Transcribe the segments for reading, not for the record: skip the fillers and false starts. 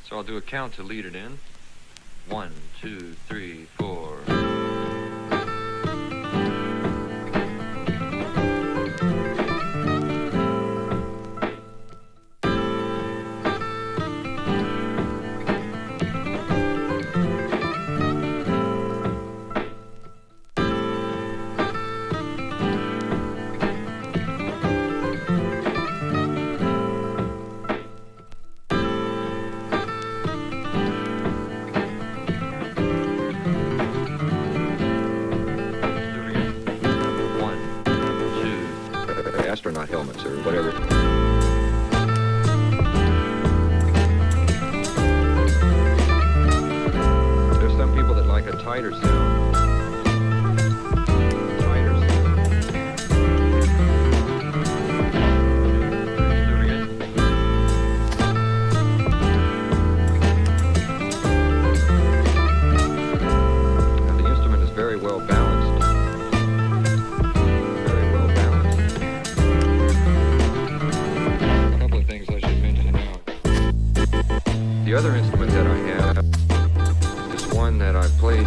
So I'll do a count to lead it in. 1, 2, 3, 4. Astronaut helmets or whatever. There's some people that like a tighter sound. Tighter sound. Now the instrument is very well balanced. The other instrument that I have is one that I played,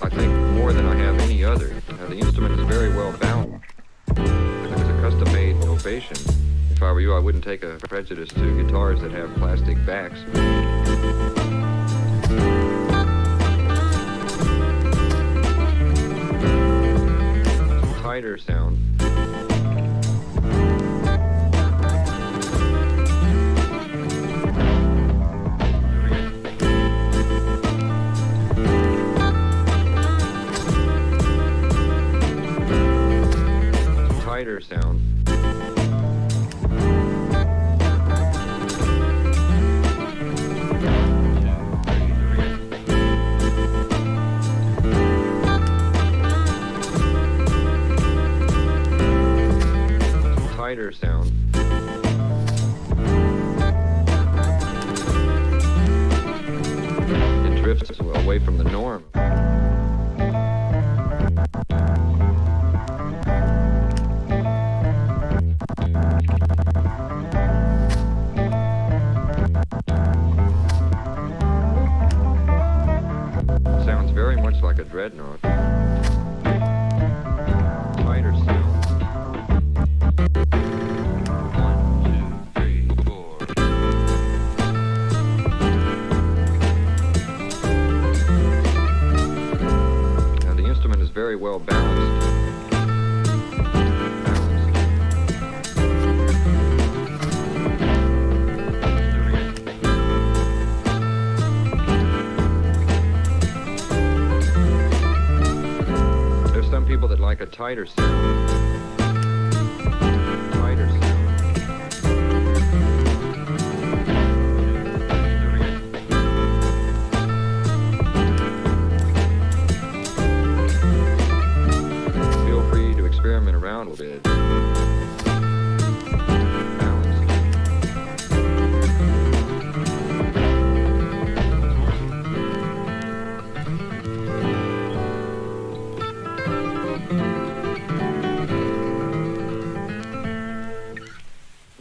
I think, more than I have any other. Now, the instrument is very well balanced. It's a custom-made ovation. If I were you, I wouldn't take a prejudice to guitars that have plastic backs. Tighter sound. Tighter sound. Tighter sound. It drifts away from the norm. Sounds very much like a dreadnought. Tighter sound. 1, 2, 3, 4. Now the instrument is very well balanced. People that like a tighter sound. Tighter sound. Feel free to experiment around a bit.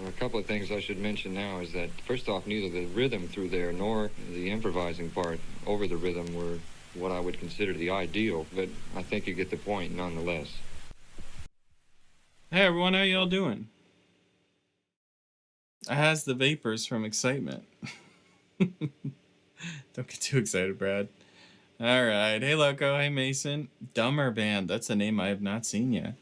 A couple of things I should mention now is that, first off, neither the rhythm through there nor the improvising part over the rhythm were what I would consider the ideal, but I think you get the point nonetheless. Hey everyone, how y'all doing? I has the vapors from excitement. Don't get too excited, Brad. Alright, hey Loco, hey Mason. Dumber Band, that's a name I have not seen yet.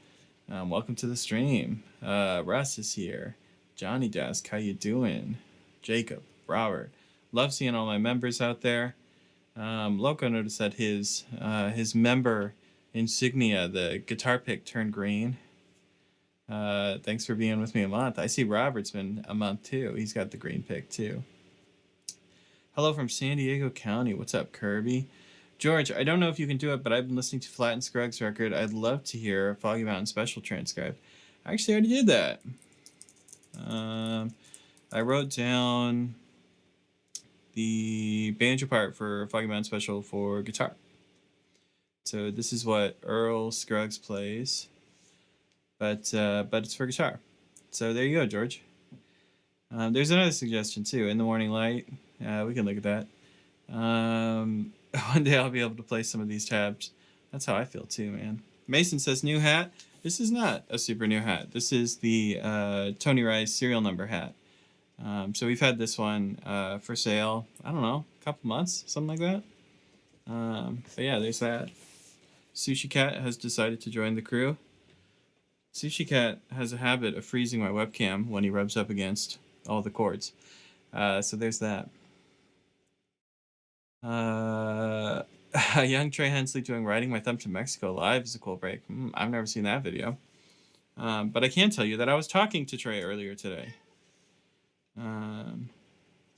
Welcome to the stream. Russ is here. Johnny Desk, how you doing? Jacob, Robert. Love seeing all my members out there. Loco noticed that his member insignia, the guitar pick, turned green. Thanks for being with me a month. I see Robert's been a month too. He's got the green pick too. Hello from San Diego County. What's up, Kirby? George, I don't know if you can do it, but I've been listening to Flat and Scruggs record. I'd love to hear Foggy Mountain Special transcribed. I actually already did that. I wrote down the banjo part for Foggy Mountain Special for guitar. So this is what Earl Scruggs plays, but it's for guitar. So there you go, George. There's another suggestion too, In the Morning Light, We can look at that. One day I'll be able to play some of these tabs. That's how I feel too, man. Mason says new hat. This is not a super new hat. This is the Tony Rice serial number hat. So we've had this one for sale, I don't know, a couple months, something like that. But yeah, there's that. Sushi Cat has decided to join the crew. Sushi Cat has a habit of freezing my webcam when he rubs up against all the cords. So there's that. Young Trey Hensley doing Riding My Thumb to Mexico live is a cool break. I've never seen that video. But I can tell you that I was talking to Trey earlier today.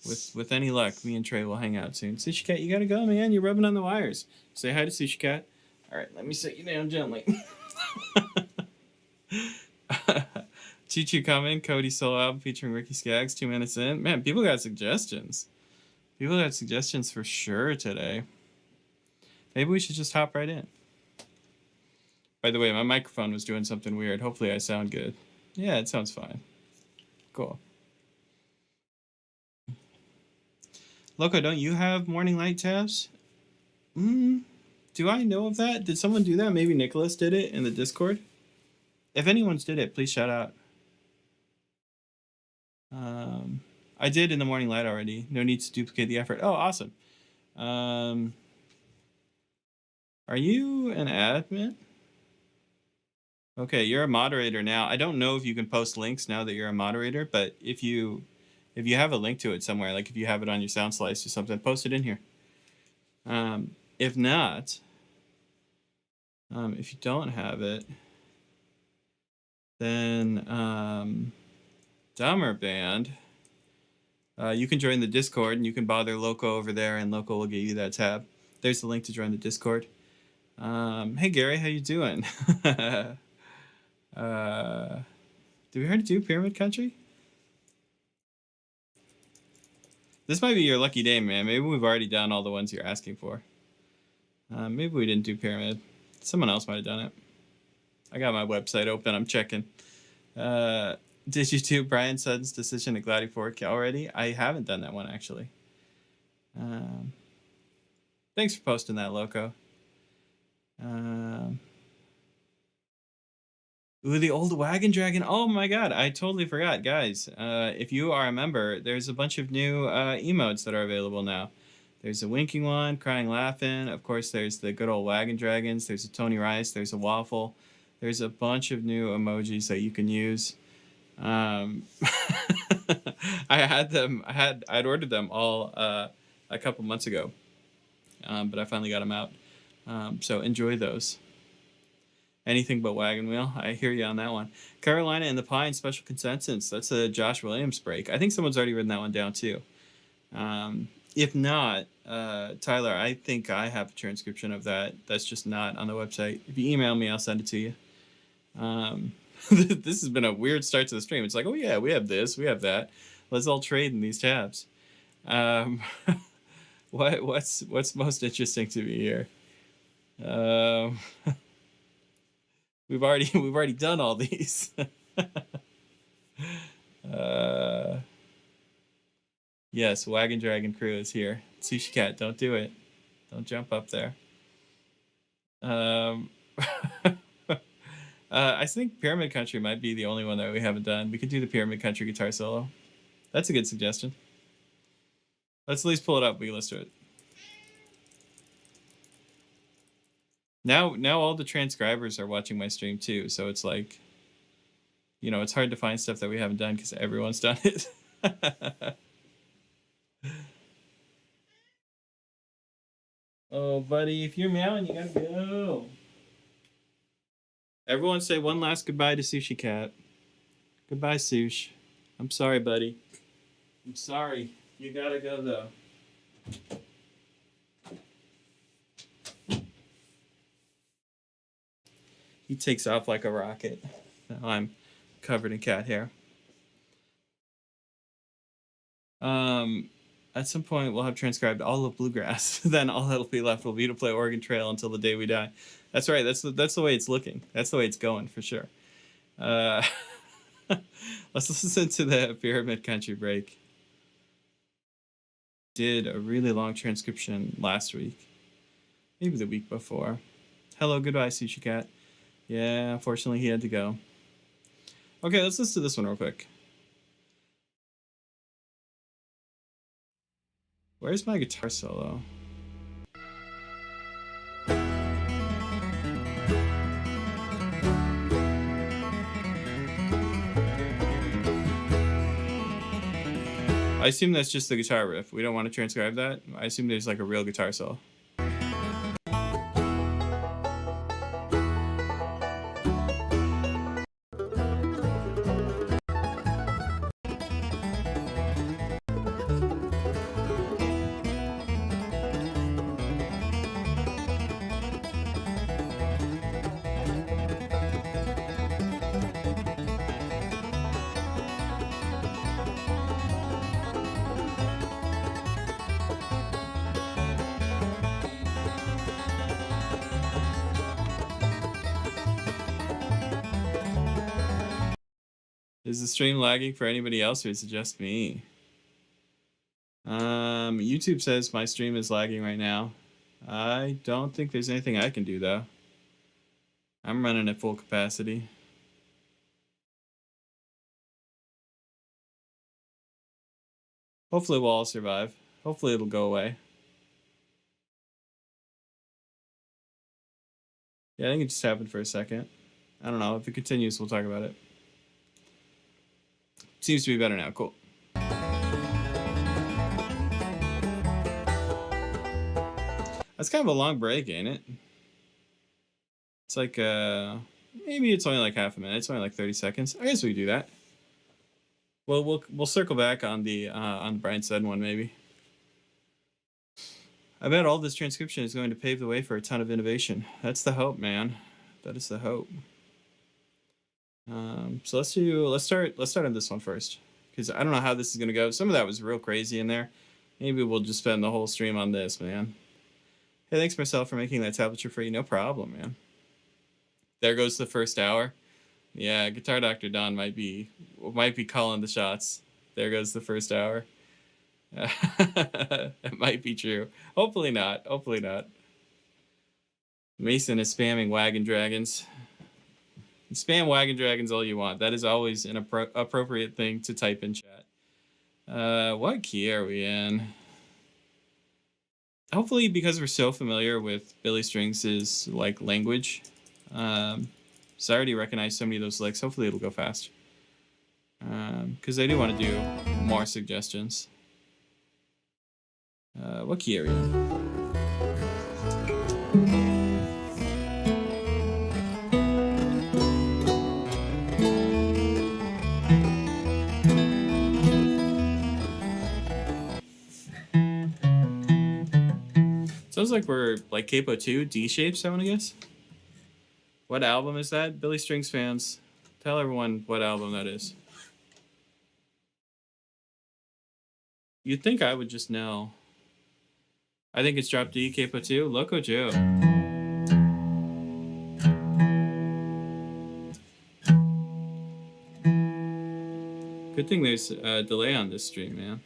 With any luck, me and Trey will hang out soon. Sushi Cat, you gotta go, man. You're rubbing on the wires. Say hi to Sushi Cat. All right, let me sit you down gently. Choo Choo coming. Cody solo album featuring Ricky Skaggs. 2 minutes in. Man, people got suggestions. People got suggestions for sure today. Maybe we should just hop right in. By the way, my microphone was doing something weird. Hopefully I sound good. Yeah, it sounds fine. Cool. Loco, don't you have morning light tabs? Do I know of that? Did someone do that? Maybe Nicholas did it in the Discord. If anyone's did it, please shout out. I did in the morning light already. No need to duplicate the effort. Oh, awesome. Are you an admin? Okay, you're a moderator now. I don't know if you can post links now that you're a moderator, but if you have a link to it somewhere, like if you have it on your sound slice or something, post it in here. If not, if you don't have it, then Dumber Band, you can join the Discord and you can bother Loco over there and Loco will give you that tab. There's the link to join the Discord. Hey Gary, how you doing? Do we already do Pyramid Country? This might be your lucky day, man. Maybe we've already done all the ones you're asking for. Maybe we didn't do Pyramid. Someone else might have done it. I got my website open. I'm checking. Did you do Brian Sutton's decision at Gladi Fork already? I haven't done that one, actually. Thanks for posting that, Loco. Ooh, the old Wagon Dragon. Oh my god, I totally forgot. Guys, if you are a member, there's a bunch of new emotes that are available now. There's a winking one, crying, laughing. Of course, there's the good old Wagon Dragons. There's a Tony Rice. There's a waffle. There's a bunch of new emojis that you can use. I'd ordered them all a couple months ago, but I finally got them out. So enjoy those. Anything but Wagon Wheel. I hear you on that one. Carolina and the Pine Special Consensus. That's a Josh Williams break. I think someone's already written that one down too. If not, Tyler, I think I have a transcription of that. That's just not on the website. If you email me, I'll send it to you. This has been a weird start to the stream. It's like, oh yeah, we have this, we have that. Let's all trade in these tabs. What's most interesting to me here? We've already done all these. Yes, Wagon Dragon crew is here. Sushi Cat, don't do it. Don't jump up there. I think Pyramid Country might be the only one that we haven't done. We could do the Pyramid Country guitar solo. That's a good suggestion. Let's at least pull it up. We can listen to it. Now all the transcribers are watching my stream too, so it's like, you know, it's hard to find stuff that we haven't done because everyone's done it. Oh, buddy, if you're meowing, you gotta go. Everyone say one last goodbye to Sushi Cat. Goodbye, Sush. I'm sorry, buddy. I'm sorry. You gotta go, though. He takes off like a rocket. Now I'm covered in cat hair. At some point, we'll have transcribed all of Bluegrass. Then all that'll be left will be to play Oregon Trail until the day we die. That's right. That's the way it's looking. That's the way it's going, for sure. Let's listen to the Pyramid Country break. did a really long transcription last week. Maybe the week before. Hello, goodbye, Sushi Cat. Yeah, unfortunately he had to go. Okay, let's listen to this one real quick. Where's my guitar solo? I assume that's just the guitar riff. We don't want to transcribe that. I assume there's like a real guitar solo. Is the stream lagging for anybody else, or is it just me? YouTube says my stream is lagging right now. I don't think there's anything I can do though. I'm running at full capacity. Hopefully we'll all survive. Hopefully it'll go away. Yeah, I think it just happened for a second. I don't know. If it continues, we'll talk about it. Seems to be better now. Cool. That's kind of a long break, ain't it? It's like, maybe it's only like half a minute. It's only like 30 seconds. I guess we can do that. Well, we'll circle back on the Brian Sudden one, maybe. I bet all this transcription is going to pave the way for a ton of innovation. That's the hope, man. That is the hope. So let's start on this one first, because I don't know how this is gonna go. Some of that was real crazy in there. Maybe we'll just spend the whole stream on this, man. Hey, thanks Marcel for making that tablature free. No problem, man. There goes the first hour. Yeah, Guitar Dr. Don might be calling the shots. There goes the first hour. It might be true. Hopefully not. Hopefully not. Mason is spamming Wagon Dragons. Spam Wagon Dragons all you want. That is always an appropriate thing to type in chat. What key are we in? Hopefully, because we're so familiar with Billy Strings' like language, so I already recognize so many of those licks. Hopefully, it'll go fast. Because I do want to do more suggestions. What key are we in? Sounds like we're like Capo 2, D shapes, I want to guess. What album is that? Billy Strings fans, tell everyone what album that is. You'd think I would just know. I think it's drop D, Capo 2, Loco Joe. Good thing there's a delay on this stream, man.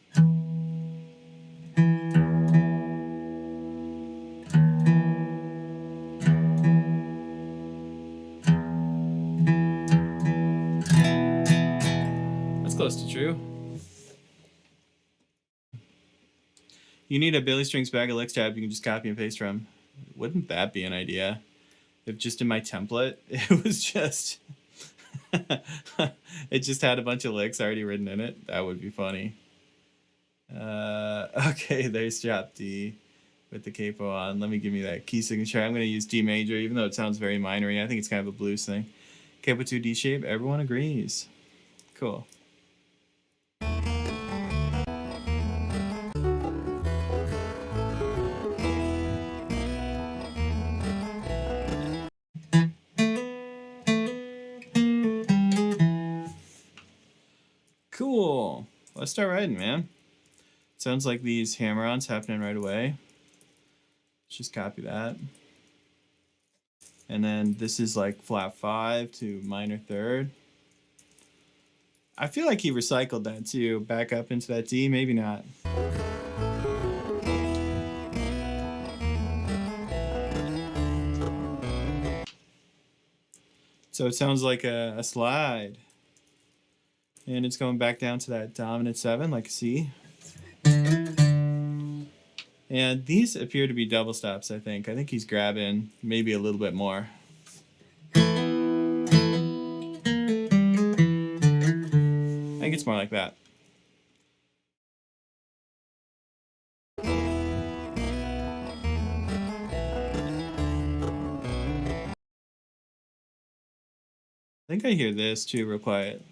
Close to true. You need a Billy Strings bag of licks tab you can just copy and paste from. Wouldn't that be an idea? If just in my template, it was just... it just had a bunch of licks already written in it. That would be funny. Okay, there's drop D with the capo on. Let me give me that key signature. I'm going to use D major, even though it sounds very minory. I think it's kind of a blues thing. Capo 2 D shape. Everyone agrees. Cool. Cool. Let's start writing, man. Sounds like these hammer-ons happening right away. Let's just copy that. And then this is like flat 5 to minor third. I feel like he recycled that too. Back up into that D, maybe not. So it sounds like a slide. And it's going back down to that dominant 7, like a C. And these appear to be double stops, I think. I think he's grabbing maybe a little bit more. I think it's more like that. I think I hear this too, real quiet.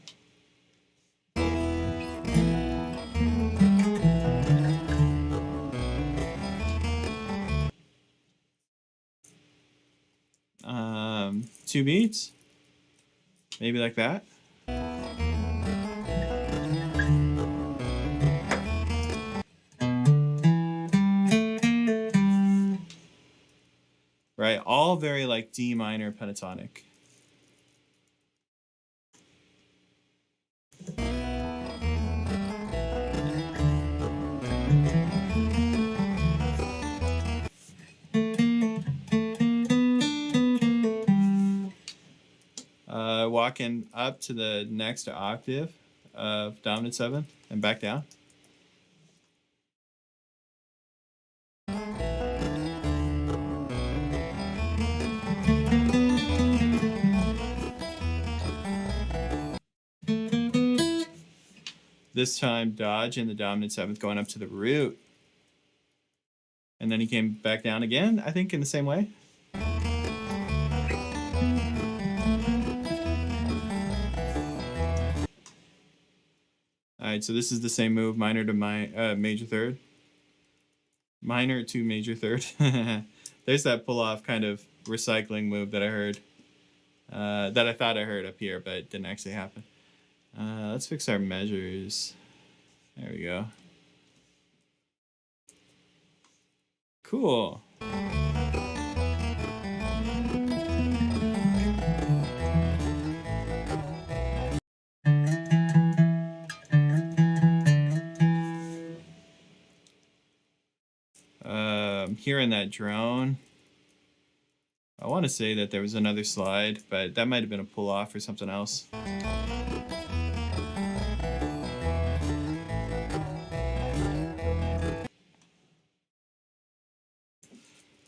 Two beats, maybe like that. Right, all very like D minor pentatonic. Walking up to the next octave of dominant 7 and back down. This time dodge in the dominant 7th going up to the root. And then he came back down again, I think in the same way. Alright, so this is the same move, minor to major 3rd. Minor to major 3rd. There's that pull-off kind of recycling move that I heard. That I thought I heard up here, but it didn't actually happen. Let's fix our measures. There we go. Cool. Hearing that drone. I want to say that there was another slide, but that might have been a pull-off or something else.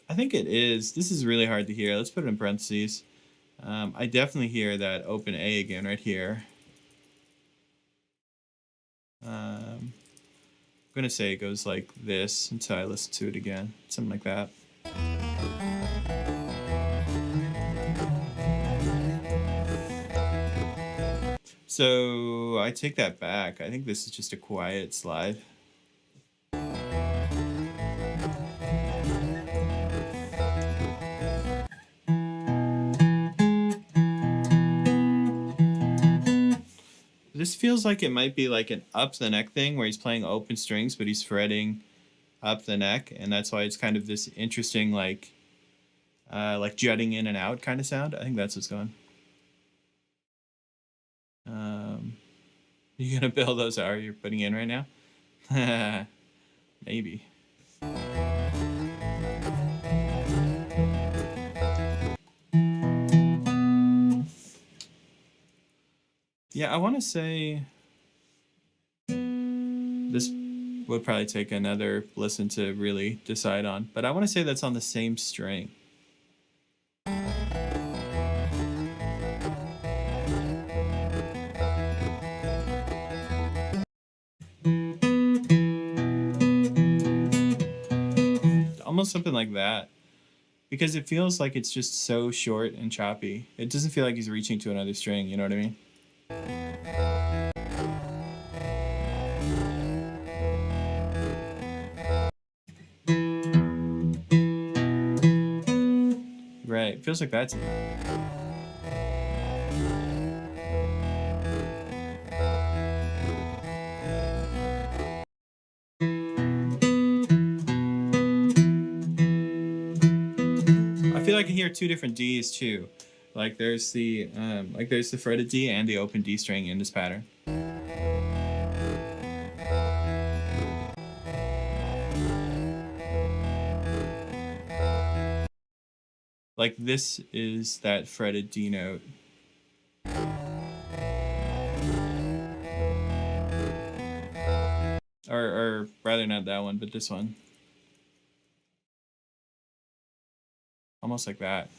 I think it is. This is really hard to hear. Let's put it in parentheses. I definitely hear that open A again right here. I'm going to say it goes like this until I listen to it again. Something like that. So I take that back. I think this is just a quiet slide. This feels like it might be like an up the neck thing where he's playing open strings, but he's fretting up the neck, and that's why it's kind of this interesting like jutting in and out kind of sound. I think that's what's going. You gonna build those R you're putting in right now? Maybe. Yeah, I want to say this would probably take another listen to really decide on, but I want to say that's on the same string. Almost something like that, because it feels like it's just so short and choppy. It doesn't feel like he's reaching to another string, you know what I mean? Right, it feels like that's it. I feel like I can hear two different Ds too. Like there's the fretted D and the open D string in this pattern. Like this is that fretted D note, Or rather not that one, but this one. Almost like that.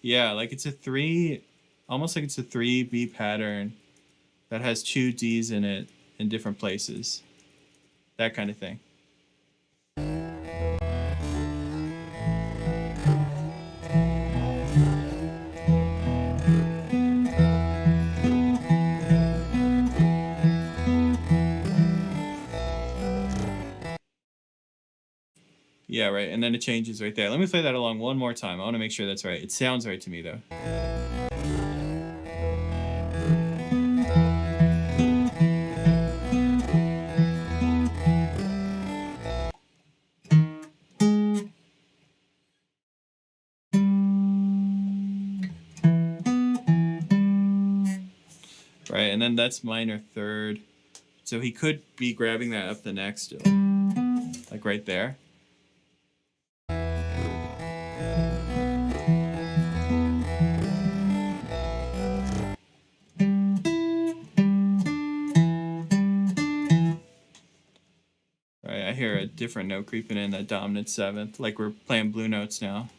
Yeah, like it's a 3, almost like it's a 3 beat pattern that has 2 Ds in it in different places. That kind of thing. Yeah, right. And then it changes right there. Let me play that along one more time. I want to make sure that's right. It sounds right to me, though. Right, and then that's minor third. So he could be grabbing that up the neck still. Like right there. Right, I hear a different note creeping in, that dominant 7th. Like we're playing blue notes now.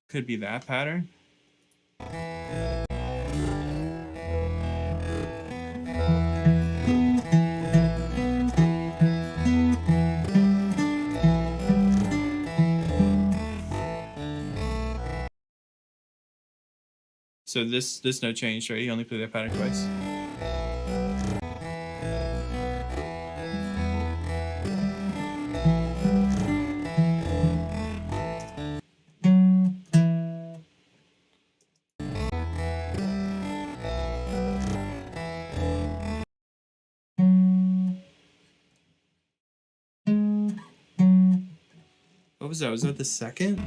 Could be that pattern. So this note changed, right? He only played that pattern twice. What was that? Was that the second?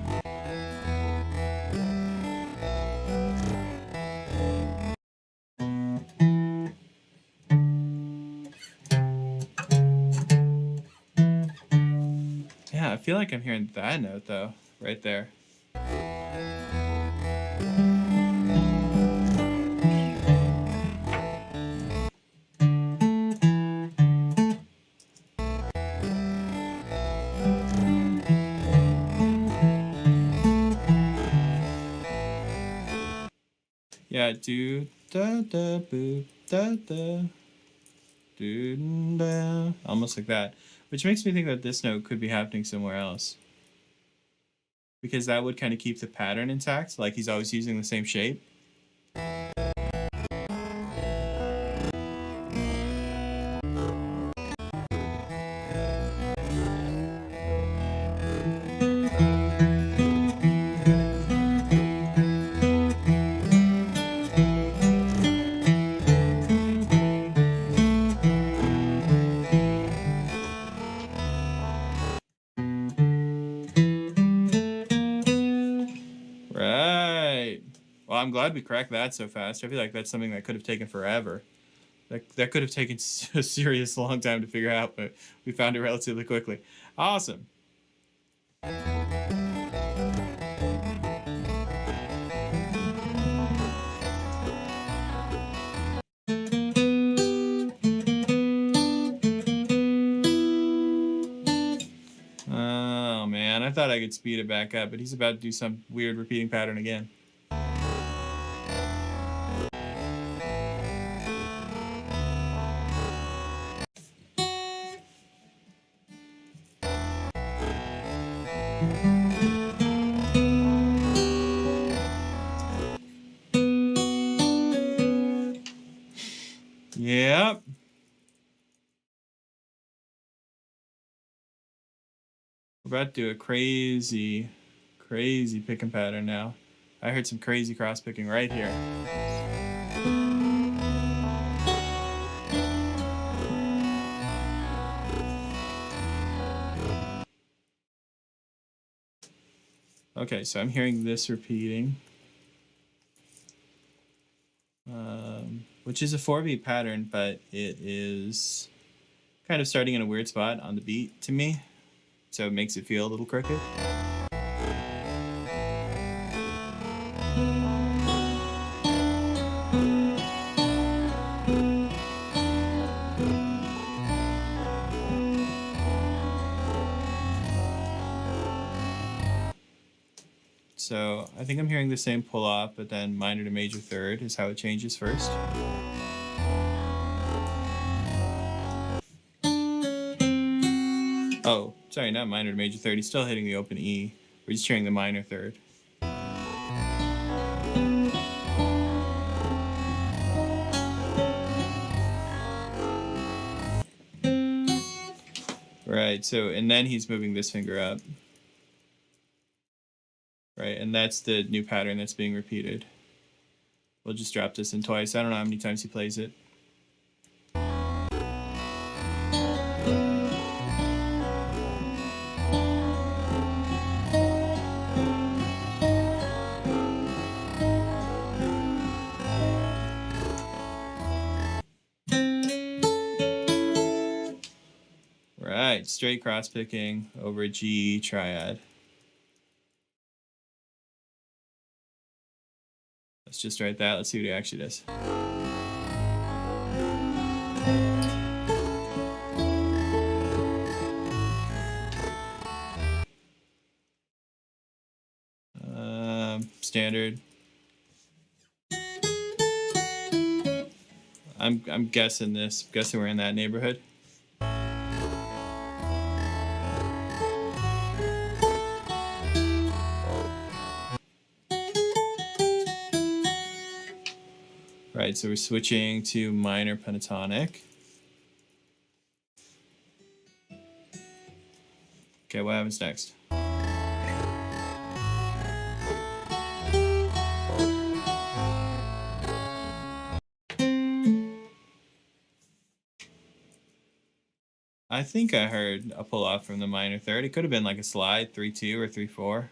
Yeah, I feel like I'm hearing that note though, right there. Yeah, do da da boo da da do da, almost like that, which makes me think that this note could be happening somewhere else, because that would kind of keep the pattern intact, like he's always using the same shape. I'm glad we cracked that so fast. I feel like that's something that could have taken forever. That could have taken a serious long time to figure out, but we found it relatively quickly. Awesome. Oh man, I thought I could speed it back up, but he's about to do some weird repeating pattern again. Yep. We're about to do a crazy picking pattern now. I heard some crazy cross picking right here. Okay, so I'm hearing this repeating, which is a 4-beat pattern, but it is kind of starting in a weird spot on the beat to me, so it makes it feel a little crooked. So I think I'm hearing the same pull off, but then minor to major third is how it changes first. Oh, sorry, not minor to major third. He's still hitting the open E. We're just hearing the minor third. Right, so, and then he's moving this finger up. Right, and that's the new pattern that's being repeated. We'll just drop this in twice. I don't know how many times he plays it. Right, straight cross picking over G triad. Let's just write that. Let's see what he actually does. Standard. I'm guessing this. Guessing we're in that neighborhood. Right, so we're switching to minor pentatonic. Okay, what happens next? I think I heard a pull off from the minor third. It could have been like a slide, 3-2 or 3-4.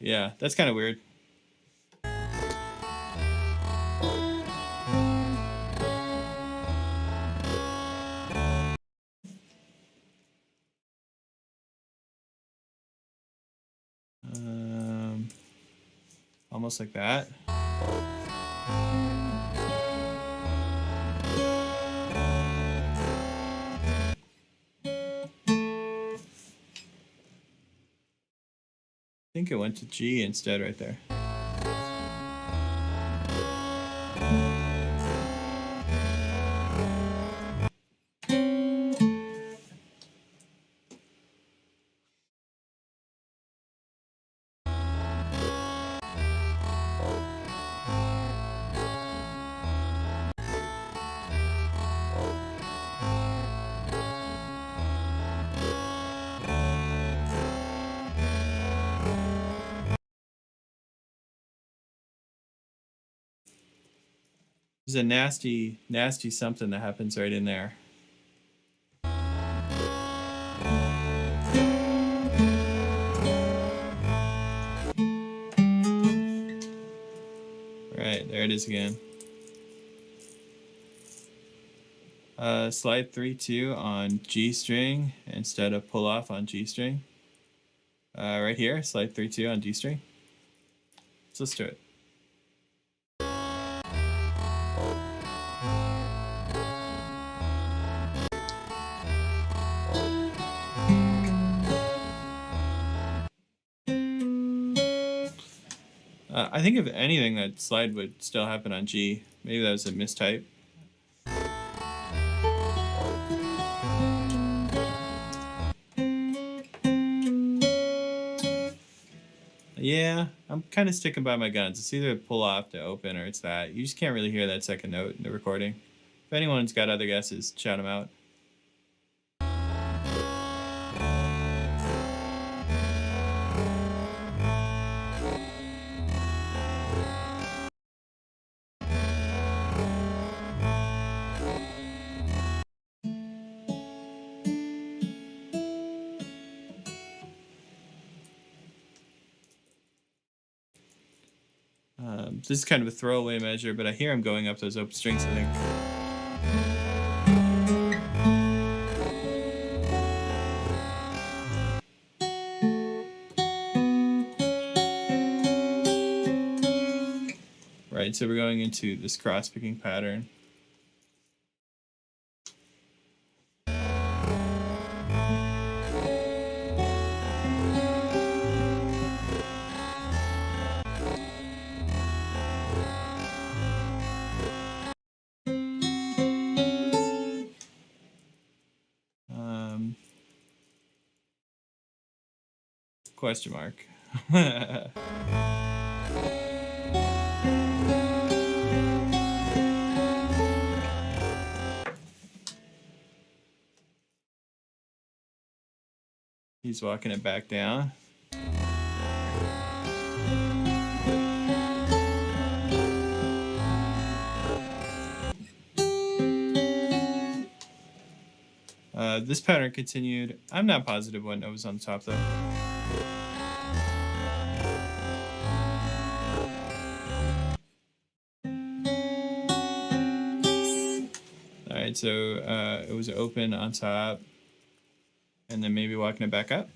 Yeah, that's kind of weird. Almost like that. I think it went to G instead right there. There's a nasty, nasty something that happens right in there. Right, there it is again. Slide 3-2 on G string instead of pull off on G string. Right here, slide 3-2 on G string. So let's do it. I think if anything, that slide would still happen on G. Maybe that was a mistype. Yeah, I'm kind of sticking by my guns. It's either pull off to open or it's that. You just can't really hear that second note in the recording. If anyone's got other guesses, shout them out. This is kind of a throwaway measure, but I hear him going up those open strings, I think. Right, so we're going into this cross-picking pattern. Question mark. He's walking it back down. This pattern continued. I'm not positive what note was on the top though. Alright, so it was open on top, and then maybe walking it back up.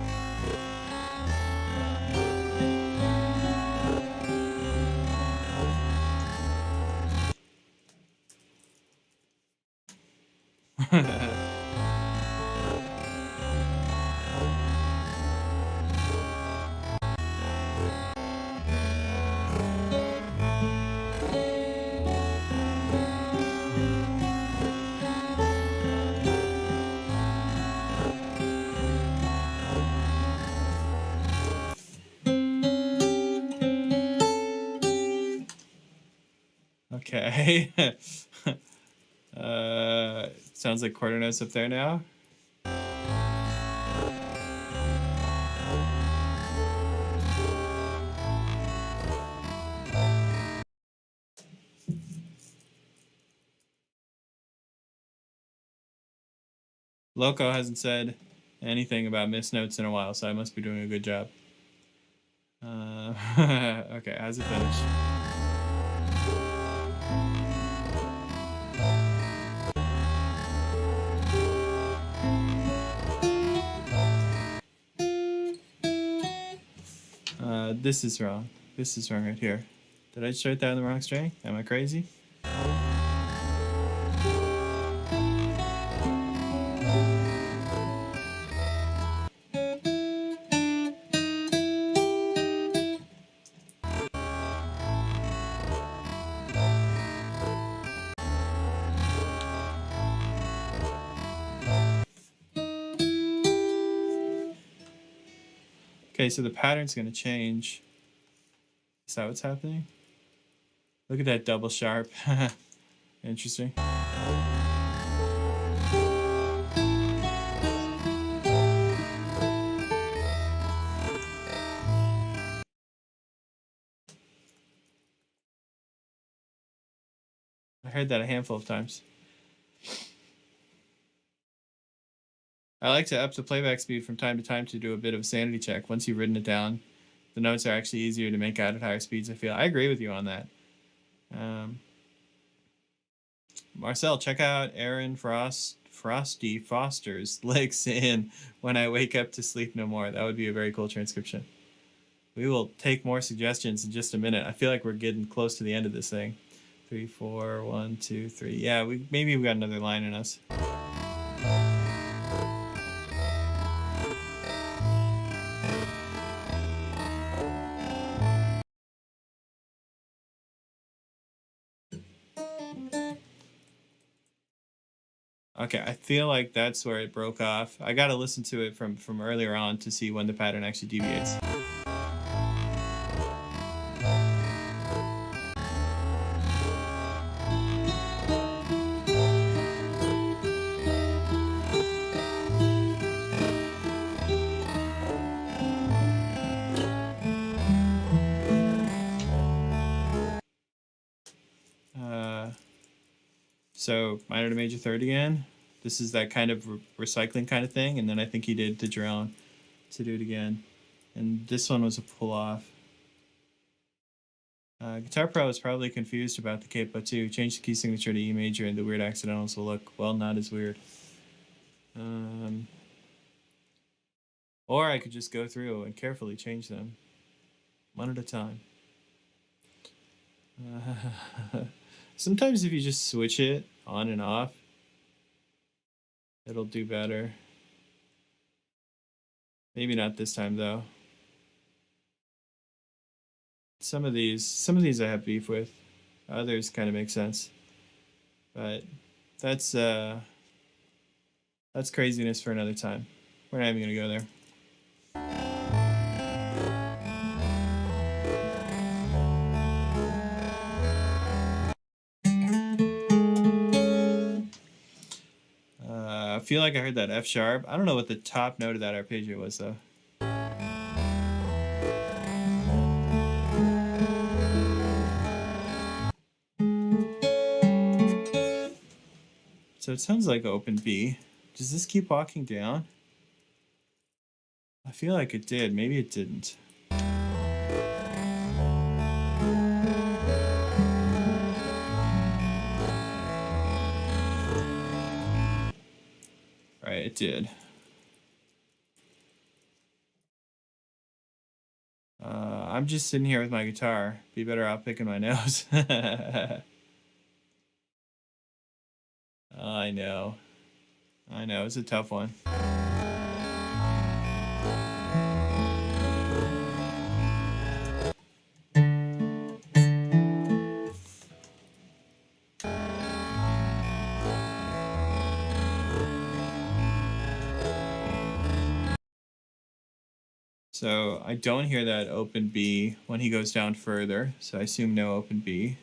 Okay. Sounds like quarter notes up there now. Loco hasn't said anything about missed notes in a while, so I must be doing a good job. Okay, how's it finished? This is wrong. This is wrong right here. Did I just write that in the wrong string? Am I crazy? Okay, so the pattern's going to change. Is that what's happening? Look at that double sharp. Interesting. I heard that a handful of times. I like to up the playback speed from time to time to do a bit of a sanity check. Once you've written it down, the notes are actually easier to make out at higher speeds, I feel. I agree with you on that. Marcel, check out Aaron Frosty Foster's licks in When I Wake Up to Sleep No More. That would be a very cool transcription. We will take more suggestions in just a minute. I feel like we're getting close to the end of this thing. 3, 4, 1, 2, 3. Yeah, maybe we got another line in us. Okay, I feel like that's where it broke off. I gotta listen to it from earlier on to see when the pattern actually deviates. So minor to major third again. This is that kind of recycling kind of thing, and then I think he did the drone to do it again. And this one was a pull off. Guitar Pro is probably confused about the capo too. Change the key signature to E major and the weird accidentals will look, well, not as weird. Or I could just go through and carefully change them one at a time. Sometimes if you just switch it on and off, it'll do better. Maybe not this time though. Some of these I have beef with. Others kind of make sense. But that's craziness for another time. We're not even gonna go there. feel like I heard that F sharp. I don't know what the top note of that arpeggio was though. So it sounds like open B. Does this keep walking down? I feel like it did. Maybe it didn't. Right, it did. I'm just sitting here with my guitar. Be better out picking my nose. I know. I know, it's a tough one. So I don't hear that open B when he goes down further, so I assume no open B.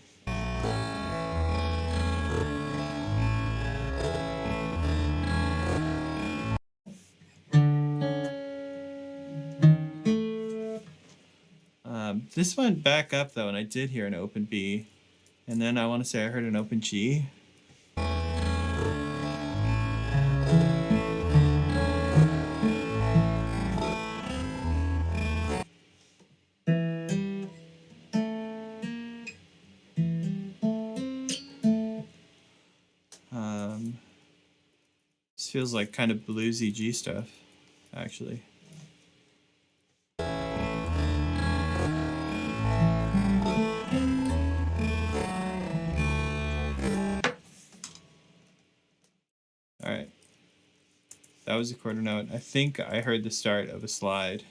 This went back up though, and I did hear an open B, and then I want to say I heard an open G. This feels like kind of bluesy G stuff, actually. Alright. That was a quarter note. I think I heard the start of a slide.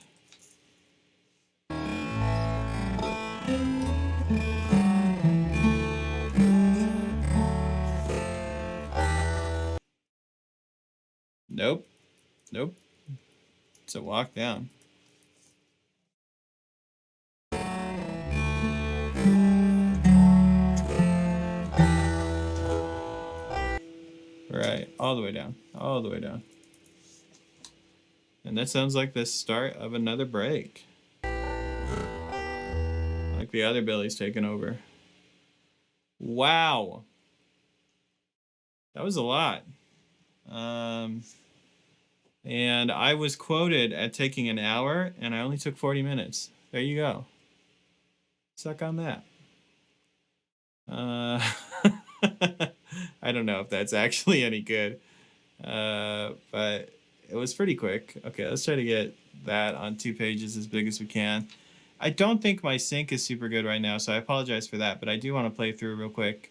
Nope. Nope. It's a walk down. Right, all the way down. All the way down. And that sounds like the start of another break. Like the other Billy's taking over. Wow. That was a lot. And I was quoted at taking an hour, and I only took 40 minutes. There you go. Suck on that. I don't know if that's actually any good, but it was pretty quick. Okay, let's try to get that on 2 pages as big as we can. I don't think my sync is super good right now, so I apologize for that, but I do want to play through real quick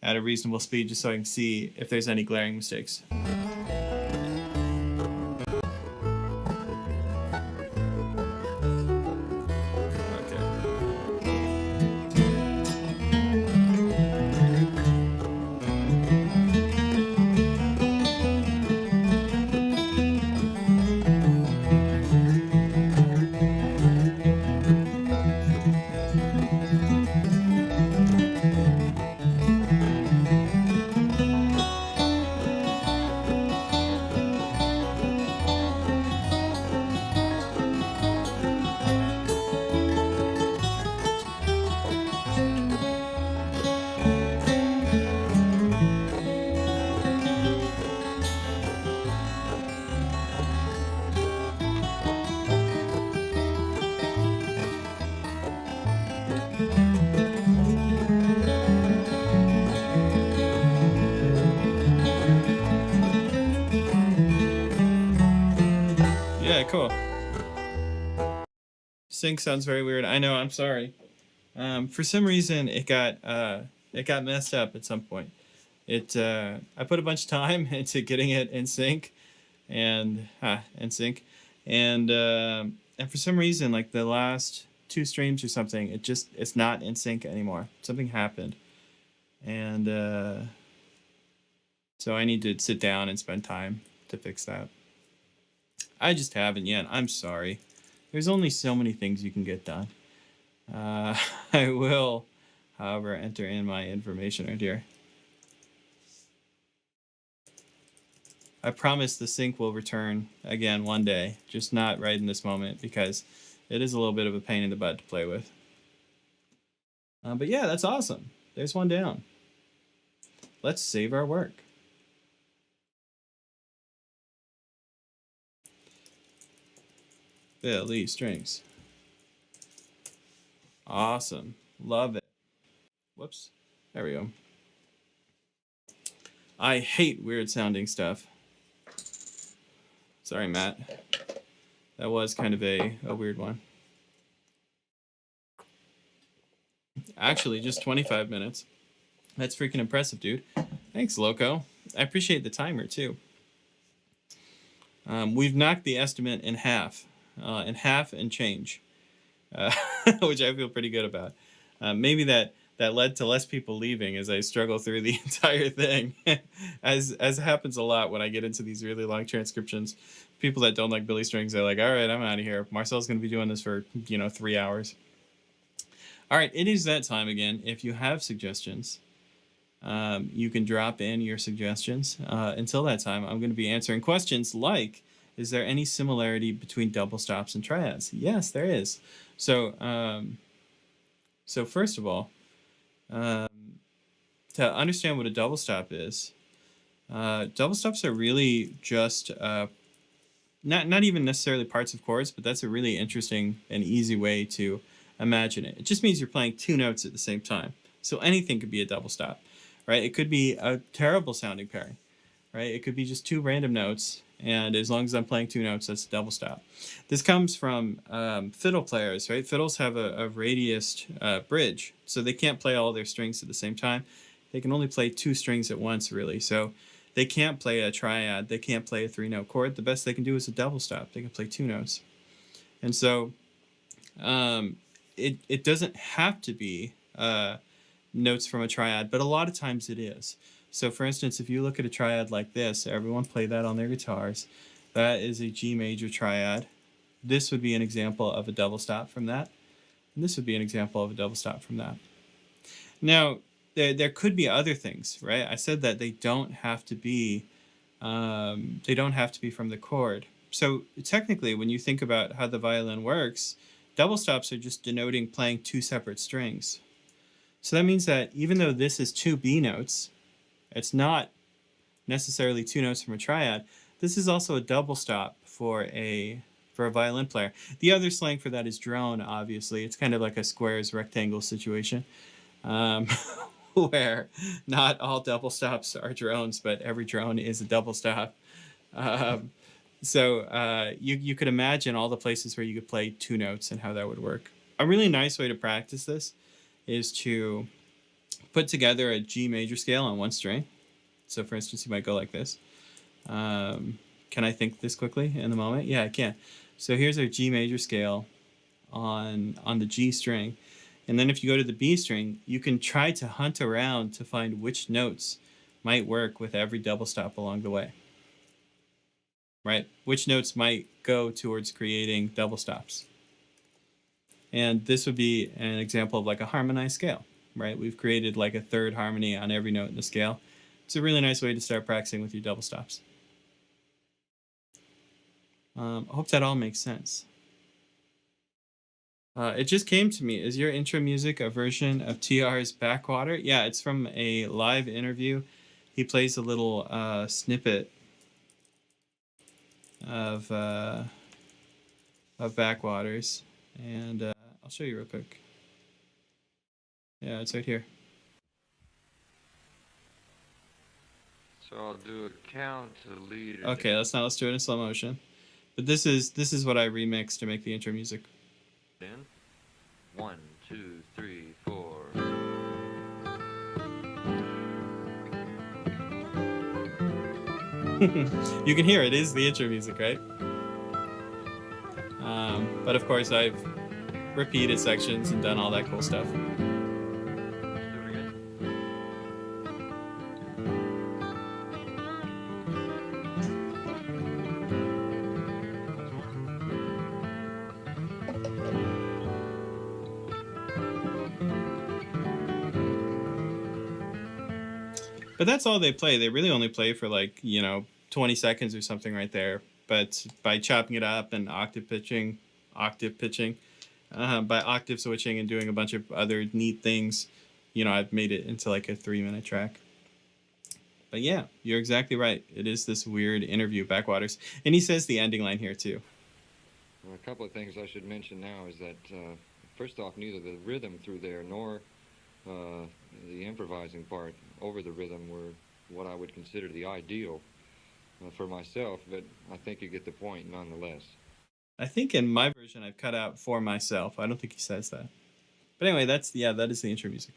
at a reasonable speed just so I can see if there's any glaring mistakes. Cool. Sync sounds very weird. I know, I'm sorry. For some reason it got messed up at some point. I put a bunch of time into getting it in sync and for some reason, like the last 2 streams or something, it's not in sync anymore. Something happened. And so I need to sit down and spend time to fix that. I just haven't yet. I'm sorry. There's only so many things you can get done. I will, however, enter in my information right here. I promise the sync will return again one day, just not right in this moment because it is a little bit of a pain in the butt to play with. But yeah, that's awesome. There's one down. Let's save our work. Billy strings. Awesome. Love it. Whoops. There we go. I hate weird sounding stuff. Sorry, Matt. That was kind of a weird one. Actually, just 25 minutes. That's freaking impressive, dude. Thanks, Loco. I appreciate the timer, too. We've knocked the estimate in half and change, which I feel pretty good about. Maybe that led to less people leaving as I struggle through the entire thing, as happens a lot when I get into these really long transcriptions. People that don't like Billy strings are like, all right, I'm out of here. Marcel's going to be doing this for 3 hours. All right, it is that time again. If you have suggestions, you can drop in your suggestions. Until that time, I'm going to be answering questions like, is there any similarity between double stops and triads? Yes, there is. So first of all, to understand what a double stop is, double stops are really just not even necessarily parts of chords, but that's a really interesting and easy way to imagine it. It just means you're playing two notes at the same time. So anything could be a double stop, right? It could be a terrible sounding pairing, right? It could be just two random notes, and as long as I'm playing two notes, that's a double stop. This comes from fiddle players, right? Fiddles have a radiused bridge, so they can't play all their strings at the same time. They can only play two strings at once, really. So they can't play a triad. They can't play a three-note chord. The best they can do is a double stop. They can play two notes. And so it doesn't have to be notes from a triad, but a lot of times it is. So for instance, if you look at a triad like this, everyone play that on their guitars. That is a G major triad. This would be an example of a double stop from that. And this would be an example of a double stop from that. Now, there could be other things, right? I said that they don't have to be from the chord. So technically, when you think about how the violin works, double stops are just denoting playing two separate strings. So that means that even though this is two B notes, it's not necessarily two notes from a triad. This is also a double stop for a violin player. The other slang for that is drone, obviously. It's kind of like a squares rectangle situation, where not all double stops are drones, but every drone is a double stop. So you could imagine all the places where you could play two notes and how that would work. A really nice way to practice this is to put together a G major scale on one string. So for instance, you might go like this. Can I think this quickly in the moment? Yeah, I can. So here's our G major scale on the G string. And then if you go to the B string, you can try to hunt around to find which notes might work with every double stop along the way. Right? Which notes might go towards creating double stops. And this would be an example of like a harmonized scale, right? We've created like a third harmony on every note in the scale. It's a really nice way to start practicing with your double stops. I hope that all makes sense. It just came to me. Is your intro music a version of TR's Backwater? Yeah, it's from a live interview. He plays a little snippet of Backwaters, and I'll show you real quick. Yeah, it's right here. So I'll do a count to lead it. Okay, let's do it in slow motion. But this is what I remixed to make the intro music. In 1, 2, 3, 4. You can hear it is the intro music, right? But of course, I've repeated sections and done all that cool stuff. Do it again. But that's all they play. They really only play for like, 20 seconds or something right there. But by chopping it up and octave pitching, by octave switching and doing a bunch of other neat things, you know, I've made it into like a 3-minute track. But yeah, you're exactly right. It is this weird interview, Backwaters. And he says the ending line here too. Well, a couple of things I should mention now is that, first off, neither the rhythm through there nor the improvising part over the rhythm were what I would consider the ideal for myself, but I think you get the point nonetheless. I think in my version I've cut out for myself. I don't think he says that. But anyway, that is the intro music.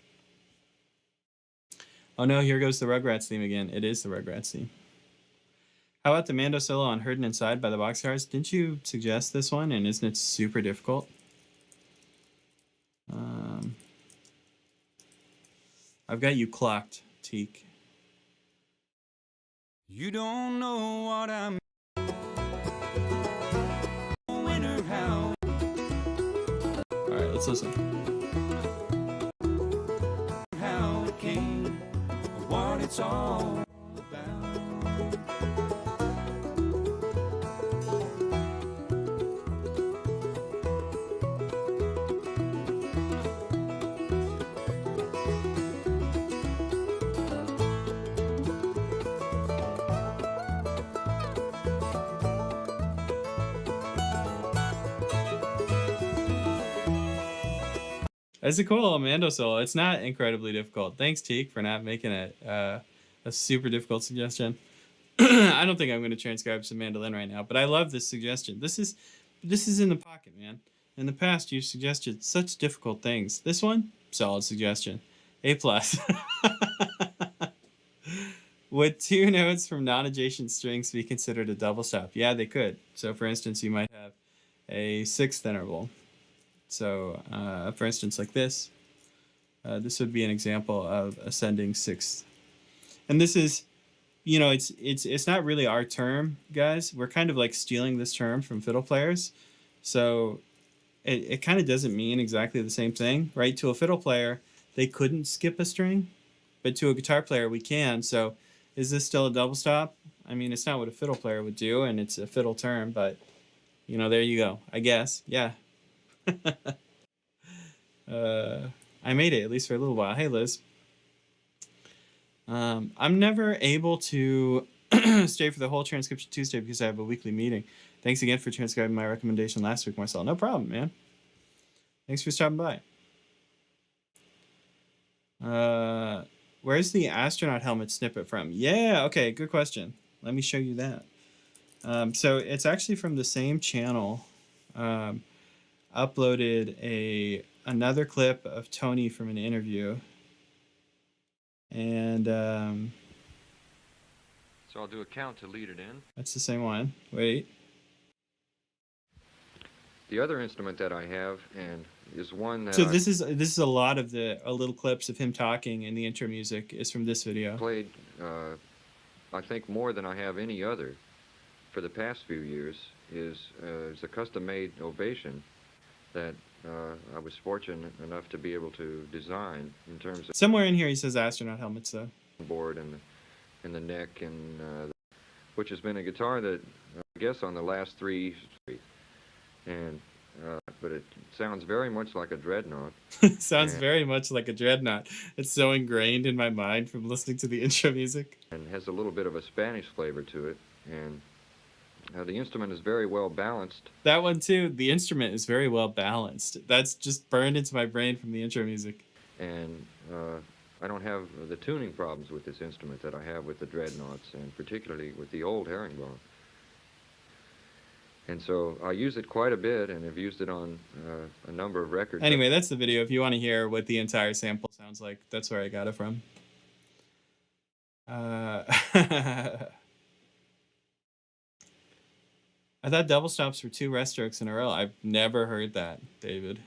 Oh no, here goes the Rugrats theme again. It is the Rugrats theme. How about the Mando solo on Heard and Inside by the Boxcars? Didn't you suggest this one? And isn't it super difficult? I've got you clocked, Teak. You don't know what I'm Alright, let's listen. how it came, what it's all about. That's a cool Mando solo. It's not incredibly difficult. Thanks, Teak, for not making it a super difficult suggestion. I don't think I'm going to transcribe some mandolin right now, but I love this suggestion. This is in the pocket, man. In the past, you've suggested such difficult things. This one, solid suggestion. A+. Would 2 notes from non-adjacent strings be considered a double stop? Yeah, they could. So, for instance, you might have a 6th interval. So, for instance, like this. This would be an example of ascending 6th. And this is, you know, it's not really our term, guys. We're kind of like stealing this term from fiddle players. So it kind of doesn't mean exactly the same thing, right? To a fiddle player, they couldn't skip a string, but to a guitar player, we can. So is this still a double stop? I mean, it's not what a fiddle player would do, and it's a fiddle term, but, you know, there you go, I guess. Yeah. I made it, at least for a little while. Hey, Liz. I'm never able to stay for the whole Transcription Tuesday because I have a weekly meeting. Thanks again for transcribing my recommendation last week, Marcel. No problem, man. Thanks for stopping by. Where's the astronaut helmet snippet from? Yeah, okay, good question. Let me show you that. So it's actually from the same channel. Uploaded another clip of Tony from an interview. And So I'll do a count to lead it in. that's the same one. Wait. The other instrument that I have and is one that So this is a lot of the little clips of him talking, and the intro music is from this video. played, I think, more than I have any other for the past few years is a custom-made Ovation that I was fortunate enough to be able to design in terms of Somewhere in here he says astronaut helmets, though. board and the neck, and which has been a guitar that I guess on the last three, and but it sounds very much like a dreadnought. Sounds Yeah. very much like a dreadnought. It's so ingrained in my mind from listening to the intro music. And has a little bit of a Spanish flavor to it, and the instrument is very well balanced. That one too, the instrument is very well balanced. That's just burned into my brain from the intro music. And I don't have the tuning problems with this instrument that I have with the dreadnoughts, and particularly with the old herringbone. And so I use it quite a bit, and have used it on a number of records. Anyway, that's the video. If you want to hear what the entire sample sounds like, that's where I got it from. I thought double stops were 2 rest strokes in a row. I've never heard that, David.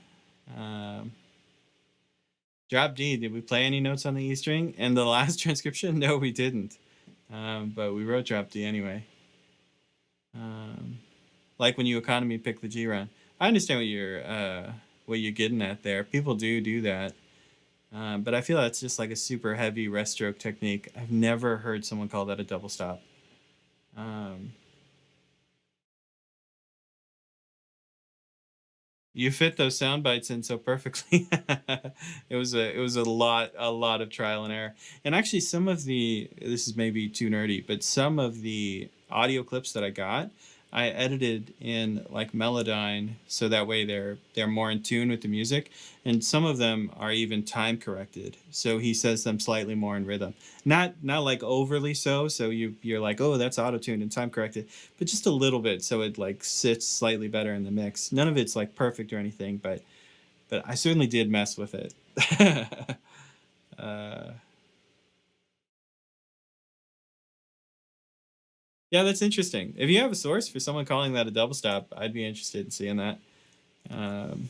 Drop D, did we play any notes on the E string? And the last transcription? No, we didn't. But we wrote drop D anyway. Like when you economy pick the G run. I understand what you're getting at there. People do that. But I feel that's just like a super heavy rest stroke technique. I've never heard someone call that a double stop. Um, you fit those sound bites in so perfectly. It was a lot of trial and error. And actually, this is maybe too nerdy, but some of the audio clips that I got, I edited in like Melodyne, so that way they're more in tune with the music, and some of them are even time corrected, so he says them slightly more in rhythm, not like overly so you're like, oh, that's auto-tuned and time corrected, but just a little bit, so it like sits slightly better in the mix. None of it's like perfect or anything, but I certainly did mess with it. uh, Yeah, that's interesting. If you have a source for someone calling that a double stop, I'd be interested in seeing that. Um,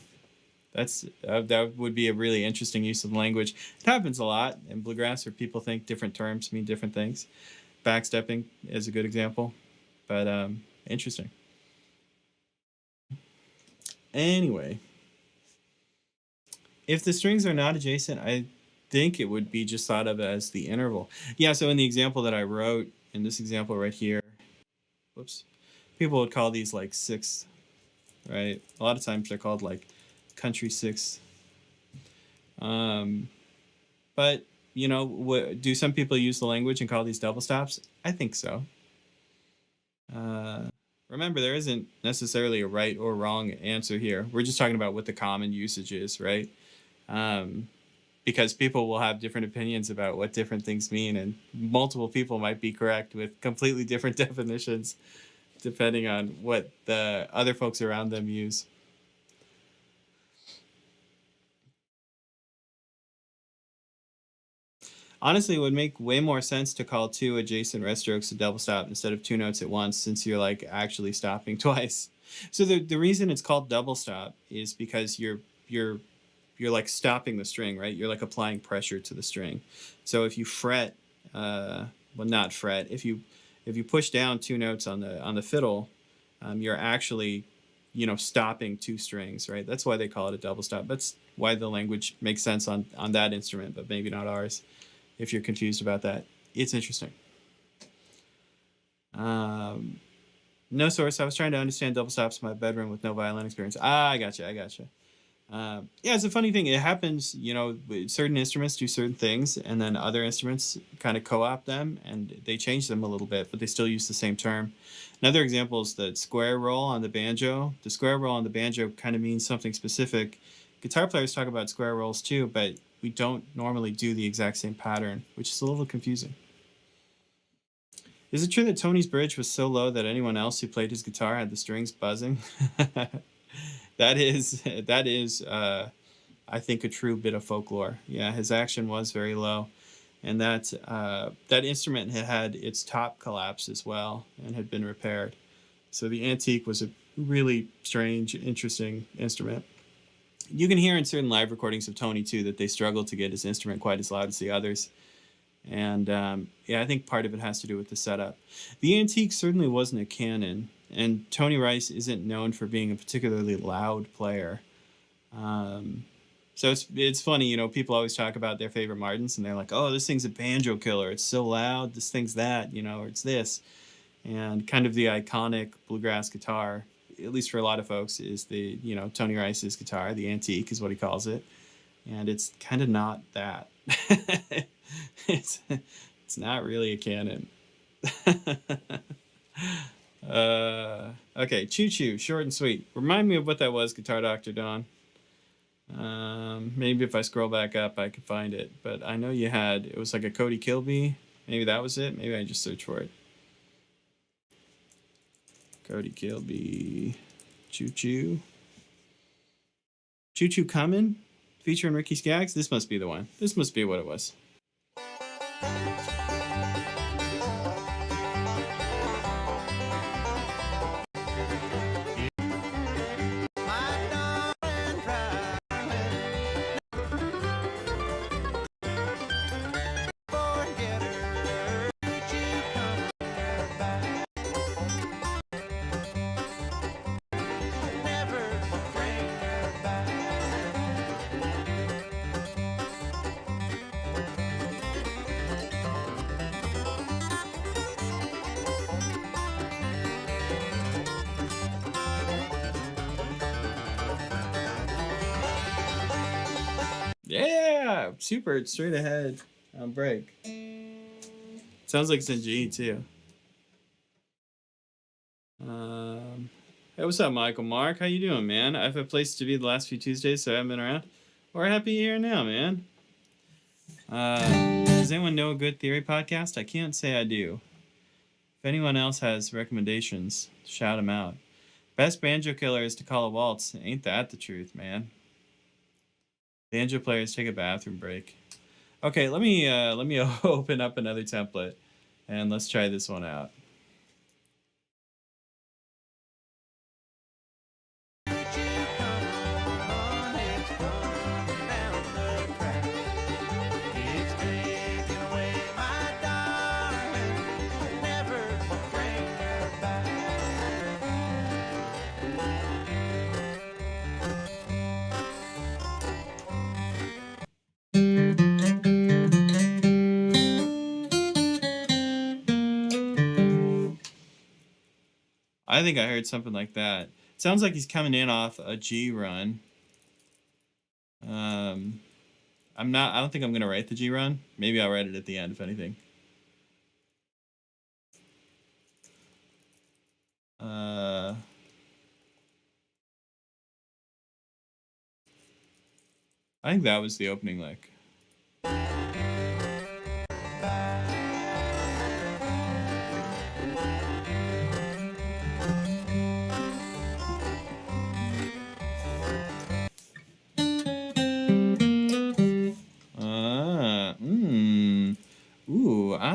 that would be a really interesting use of language. It happens a lot in bluegrass where people think different terms mean different things. Backstepping is a good example, but interesting. Anyway, if the strings are not adjacent, I think it would be just thought of as the interval. Yeah, so in the example that I wrote, in this example right here, whoops, people would call these like sixths, right? A lot of times they're called like country sixths. But, you know, do some people use the language and call these double stops? I think so. Remember, there isn't necessarily a right or wrong answer here. We're just talking about what the common usage is, right? Because people will have different opinions about what different things mean, and multiple people might be correct with completely different definitions depending on what the other folks around them use. Honestly, it would make way more sense to call two adjacent rest strokes a double stop instead of two notes at once, since you're like actually stopping twice. So the reason it's called double stop is because you're like stopping the string, right? You're like applying pressure to the string. So if you fret, well, not fret, if you push down two notes on the fiddle, you're actually, you know, stopping two strings, right? That's why they call it a double stop. That's why the language makes sense on that instrument, but maybe not ours. If you're confused about that, it's interesting. No source. I was trying to understand double stops in my bedroom with no violin experience. I gotcha. Yeah, it's a funny thing. It happens, you know, certain instruments do certain things, and then other instruments kind of co-opt them, and they change them a little bit, but they still use the same term. Another example is the square roll on the banjo. The square roll on the banjo kind of means something specific. Guitar players talk about square rolls too, but we don't normally do the exact same pattern, which is a little confusing. Is it true that Tony's bridge was so low that anyone else who played his guitar had the strings buzzing? That is, I think, a true bit of folklore. Yeah, his action was very low, and that instrument had its top collapsed as well and had been repaired. So the antique was a really strange, interesting instrument. You can hear in certain live recordings of Tony too that they struggled to get his instrument quite as loud as the others. And yeah, I think part of it has to do with the setup. The antique certainly wasn't a canon, and Tony Rice isn't known for being a particularly loud player. So it's funny, you know, people always talk about their favorite Martins, and they're like, oh, this thing's a banjo killer. It's so loud. This thing's that, you know, or it's this. And kind of the iconic bluegrass guitar, at least for a lot of folks, is the, you know, Tony Rice's guitar. The antique is what he calls it. And it's kind of not that. It's not really a canon. Okay, Choo Choo, short and sweet. Remind me of what that was, Guitar Dr. Don. Maybe if I scroll back up, I could find it. But I know you had, it was like a Cody Kilby. Maybe that was it. Maybe I just searched for it. Cody Kilby. Choo Choo. Choo Choo Comin'? Featuring Ricky Skaggs? This must be the one. This must be what it was. Yeah, super straight ahead on break. Sounds like it's in G too. Hey, what's up, Michael Mark? How you doing, man? I've had places to be the last few Tuesdays, so I haven't been around. Or happy here now, man. Does anyone know a good theory podcast? I can't say I do. If anyone else has recommendations, shout them out. Best banjo killer is to call a waltz. Ain't that the truth, man? Banjo players take a bathroom break. Okay, let me open up another template and let's try this one out. I think I heard something like that. It sounds like he's coming in off a G run. I don't think I'm gonna write the G run. Maybe I'll write it at the end, if anything. I think that was the opening lick.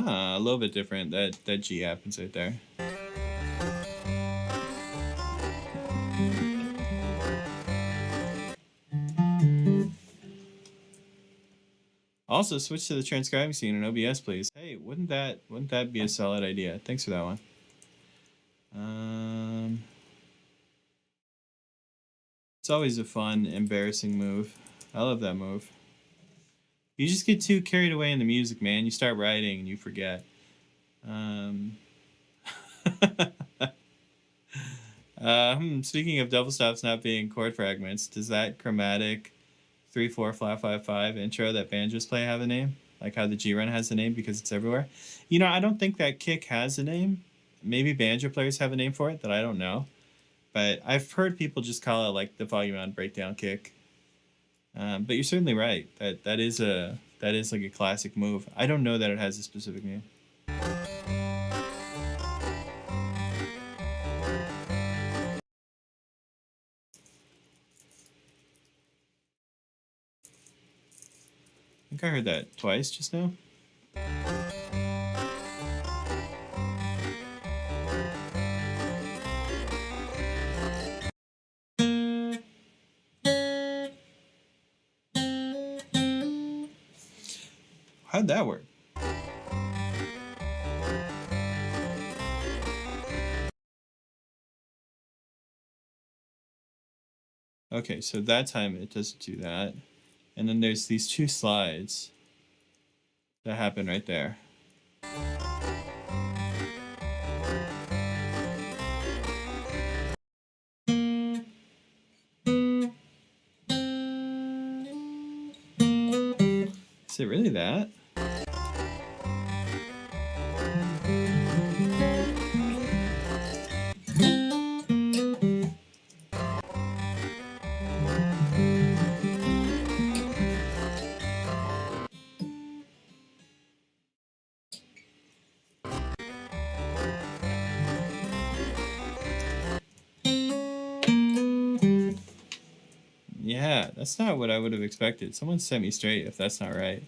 A little bit different. That G happens right there. Also, switch to the transcribing scene in OBS, please. Hey, wouldn't that be a solid idea? Thanks for that one. It's always a fun, embarrassing move. I love that move. You just get too carried away in the music, man. You start writing and you forget. Speaking of double stops not being chord fragments, does that chromatic 3/4 flat 5/5 intro that banjos play have a name? Like how the G run has a name because it's everywhere? You know, I don't think that kick has a name. Maybe banjo players have a name for it that I don't know. But I've heard people just call it like the volume on breakdown kick. But you're certainly right. That is like a classic move. I don't know that it has a specific name. I think I heard that twice just now. How'd that work? Okay, so that time it doesn't do that. And then there's these two slides that happen right there. Is it really that? Yeah, that's not what I would have expected. Someone set me straight if that's not right.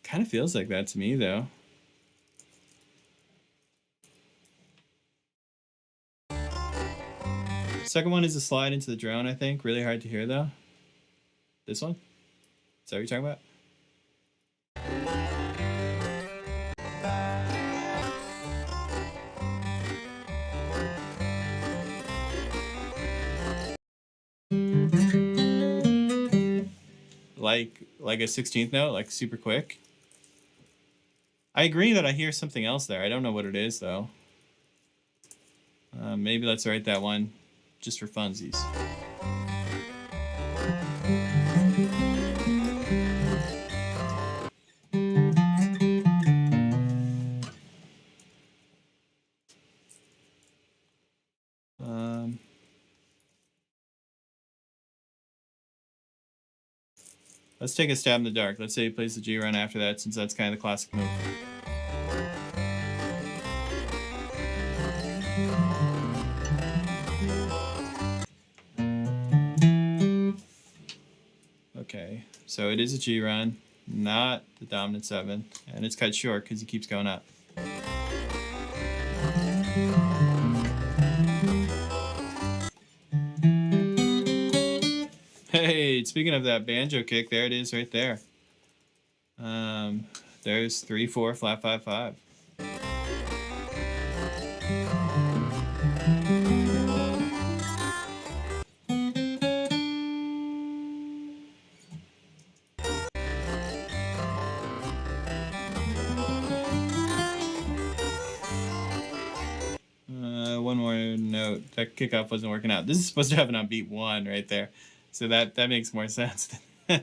Kind of feels like that to me, though. Second one is a slide into the drone, I think. Really hard to hear, though. This one? Is that what you're talking about? Like a 16th note, like super quick. I agree that I hear something else there. I don't know what it is, though. Maybe let's write that one just for funsies. Let's take a stab in the dark. Let's say he plays the G run after that, since that's kind of the classic move. Okay, so it is a G run, not the dominant 7, and it's cut short because he keeps going up. Hey, speaking of that banjo kick, there it is right there. There's 3/4 flat 5/5. One more note. That kickoff wasn't working out. This is supposed to happen on beat 1 right there. So that makes more sense. I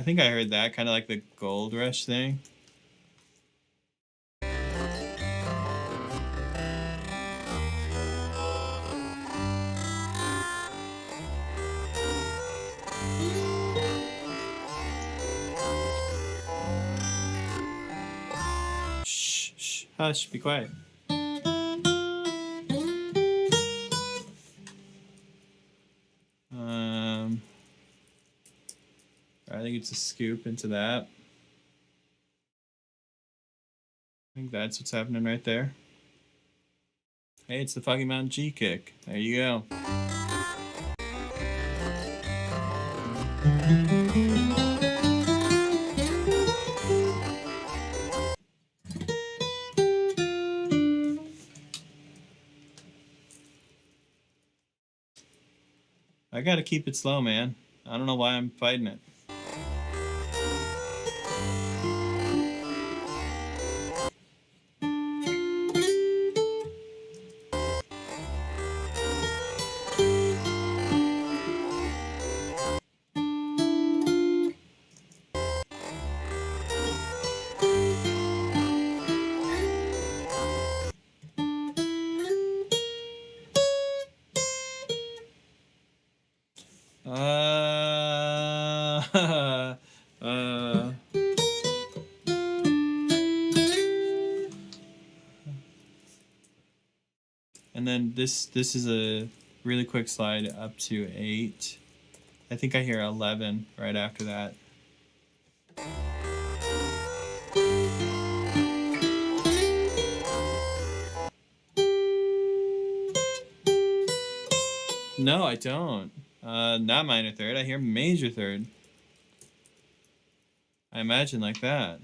think I heard that, kind of like the Gold Rush thing. Hush, be quiet. I think it's a scoop into that. I think that's what's happening right there. Hey, it's the Foggy Mountain G kick. There you go. I gotta keep it slow, man. I don't know why I'm fighting it. And then this is a really quick slide up to 8. I think I hear 11 right after that. No, I don't. Not minor third. I hear major third. I imagine like that.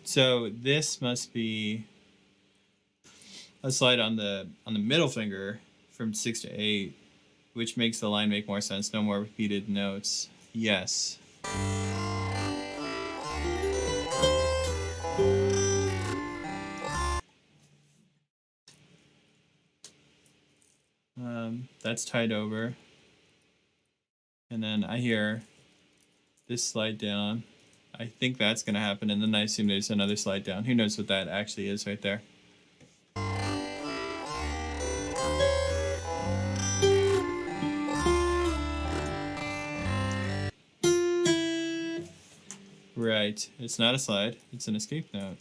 So this must be a slide on the middle finger from 6 to 8, which makes the line make more sense. No more repeated notes. Yes. That's tied over. And then I hear this slide down. I think that's going to happen, and then I assume there's another slide down. Who knows what that actually is right there. Right. It's not a slide. It's an escape note.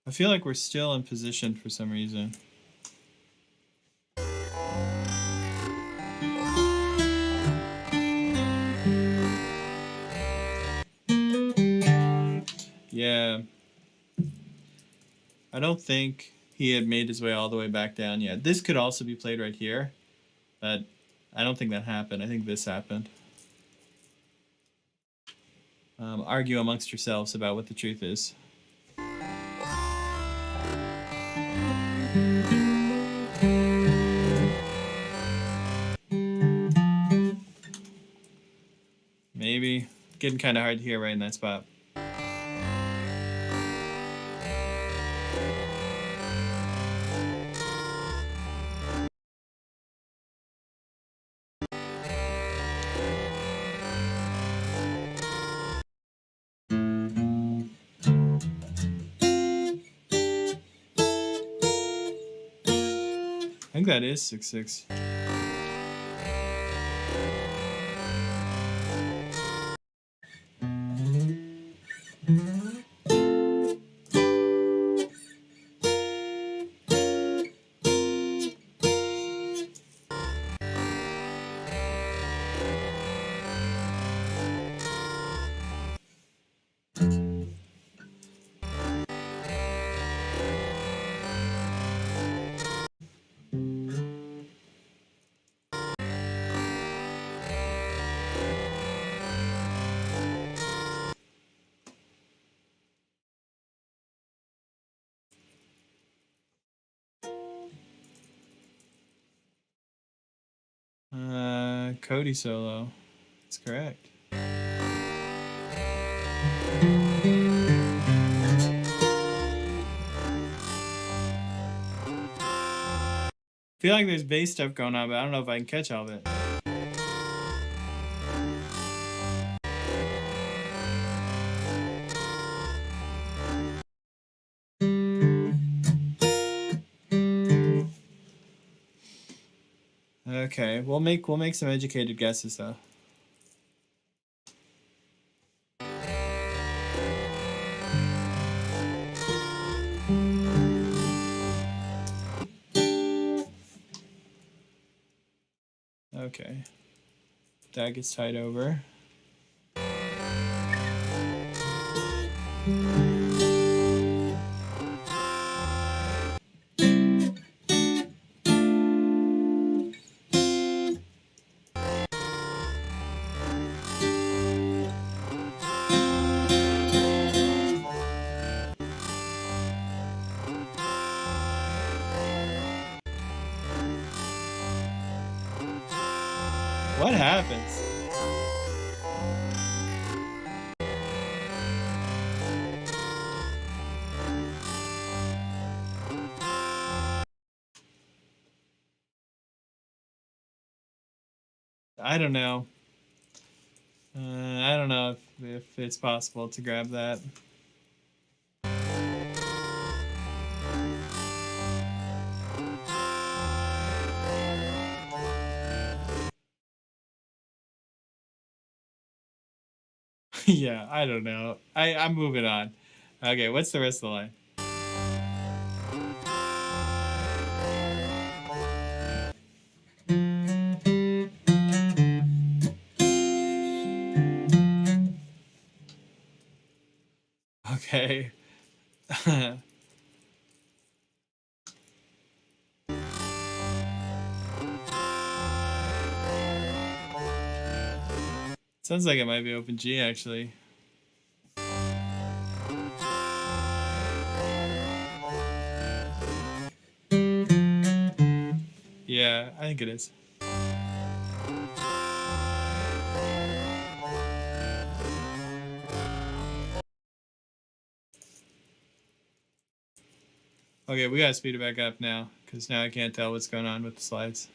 I feel like we're still in position for some reason. Yeah. I don't think he had made his way all the way back down yet. This could also be played right here, but I don't think that happened. I think this happened. argue amongst yourselves about what the truth is. Maybe. Getting kind of hard to hear right in that spot. I think that is 6/6. Cody solo. That's correct. I feel like there's bass stuff going on, but I don't know if I can catch all of it. Okay, we'll make some educated guesses though. Okay. That gets tied over. What happens? I don't know. I don't know if it's possible to grab that. Yeah, I don't know. I'm moving on. Okay, what's the rest of the line? Okay. Sounds like it might be open G actually. Yeah, I think it is. Okay, we gotta speed it back up now, because now I can't tell what's going on with the slides.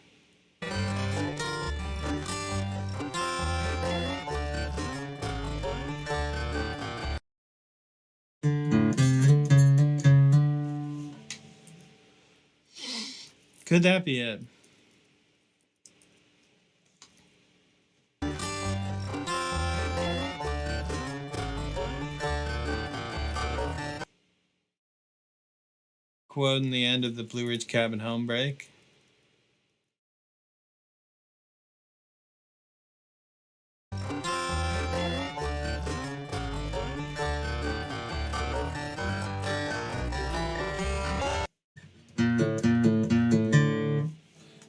Could that be it? Quoting the end of the Blue Ridge Cabin home break.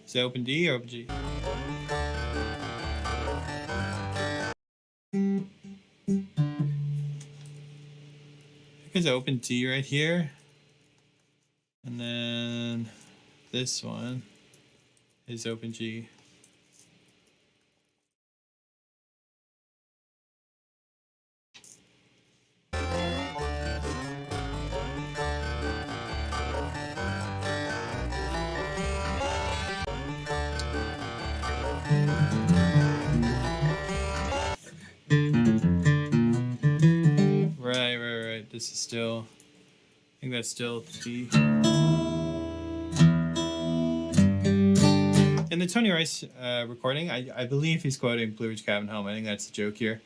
Is it open D or open G? is open G right here. And then this one is open G. Right. This is still, I think that's still G. In the Tony Rice recording, I believe he's quoting Blue Ridge Cabin Home. I think that's the joke here.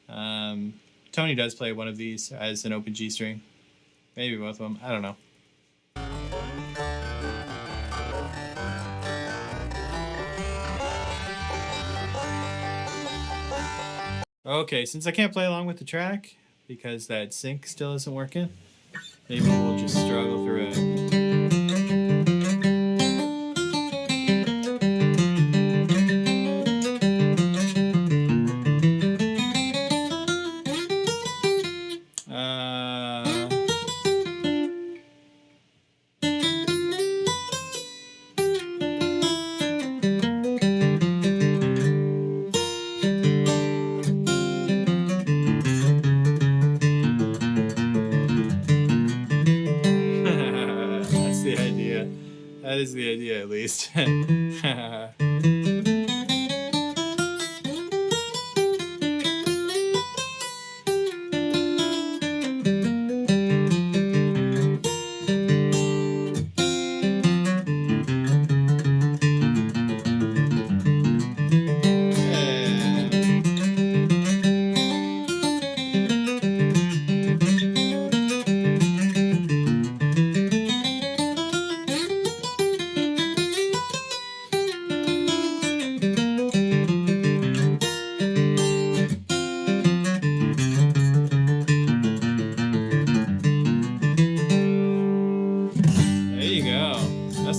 Tony does play one of these as an open G string. Maybe both of them. I don't know. Okay, since I can't play along with the track because that sync still isn't working, maybe we'll just struggle through it. That is the idea, at least.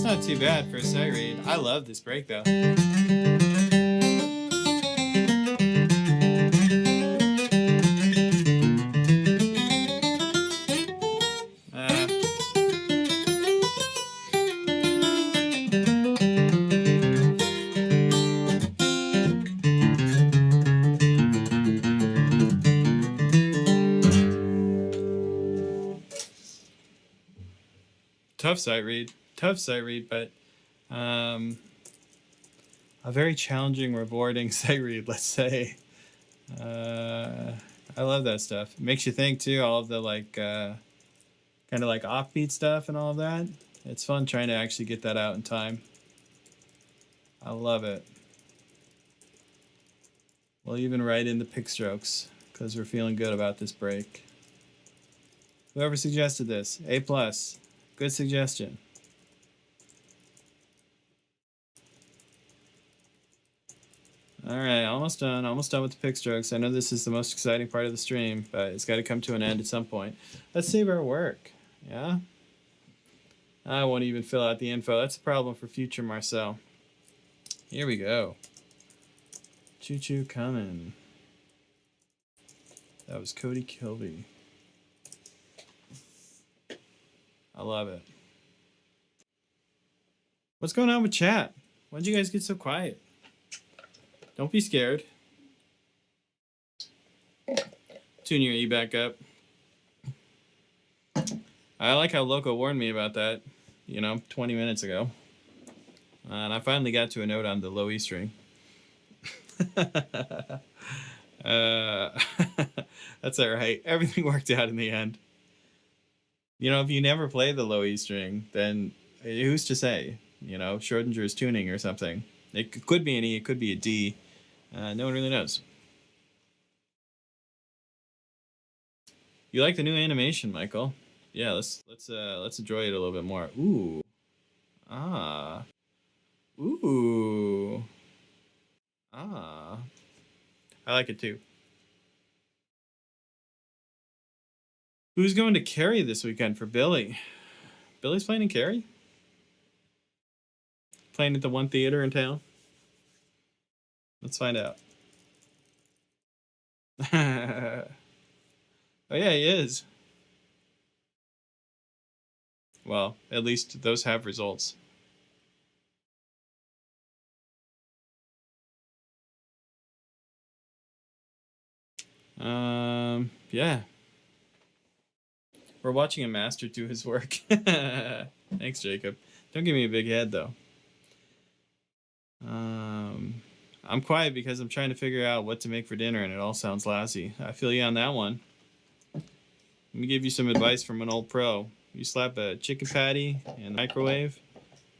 Not too bad for a sight read. I love this break though. Tough sight read. But a very challenging, rewarding sight read, let's say. I love that stuff. It makes you think too, all of the like kind of like offbeat stuff and all of that. It's fun trying to actually get that out in time. I love it. We'll even write in the pick strokes because we're feeling good about this break. Whoever suggested this, A+. Good suggestion. All right, almost done with the pick strokes. I know this is the most exciting part of the stream, but it's got to come to an end at some point. Let's save our work, yeah? I won't even fill out the info. That's a problem for future Marcel. Here we go. Choo coming. That was Cody Kilby. I love it. What's going on with chat? Why'd you guys get so quiet? Don't be scared. Tune your E back up. I like how Loco warned me about that, 20 minutes ago. And I finally got to a note on the low E string. That's all right. Everything worked out in the end. If you never play the low E string, then who's to say? Schrodinger's tuning or something. It could be an E, it could be a D. No one really knows. You like the new animation, Michael? Yeah, let's enjoy it a little bit more. Ooh. Ah. Ooh. Ah. I like it too. Who's going to Cary this weekend for Billy? Billy's playing in Cary? Playing at the one theater in town? Let's find out. Oh yeah, he is. Well, at least those have results. Yeah. We're watching a master do his work. Thanks, Jacob. Don't give me a big head, though. I'm quiet because I'm trying to figure out what to make for dinner, and it all sounds lousy. I feel you on that one. Let me give you some advice from an old pro. You slap a chicken patty in the microwave,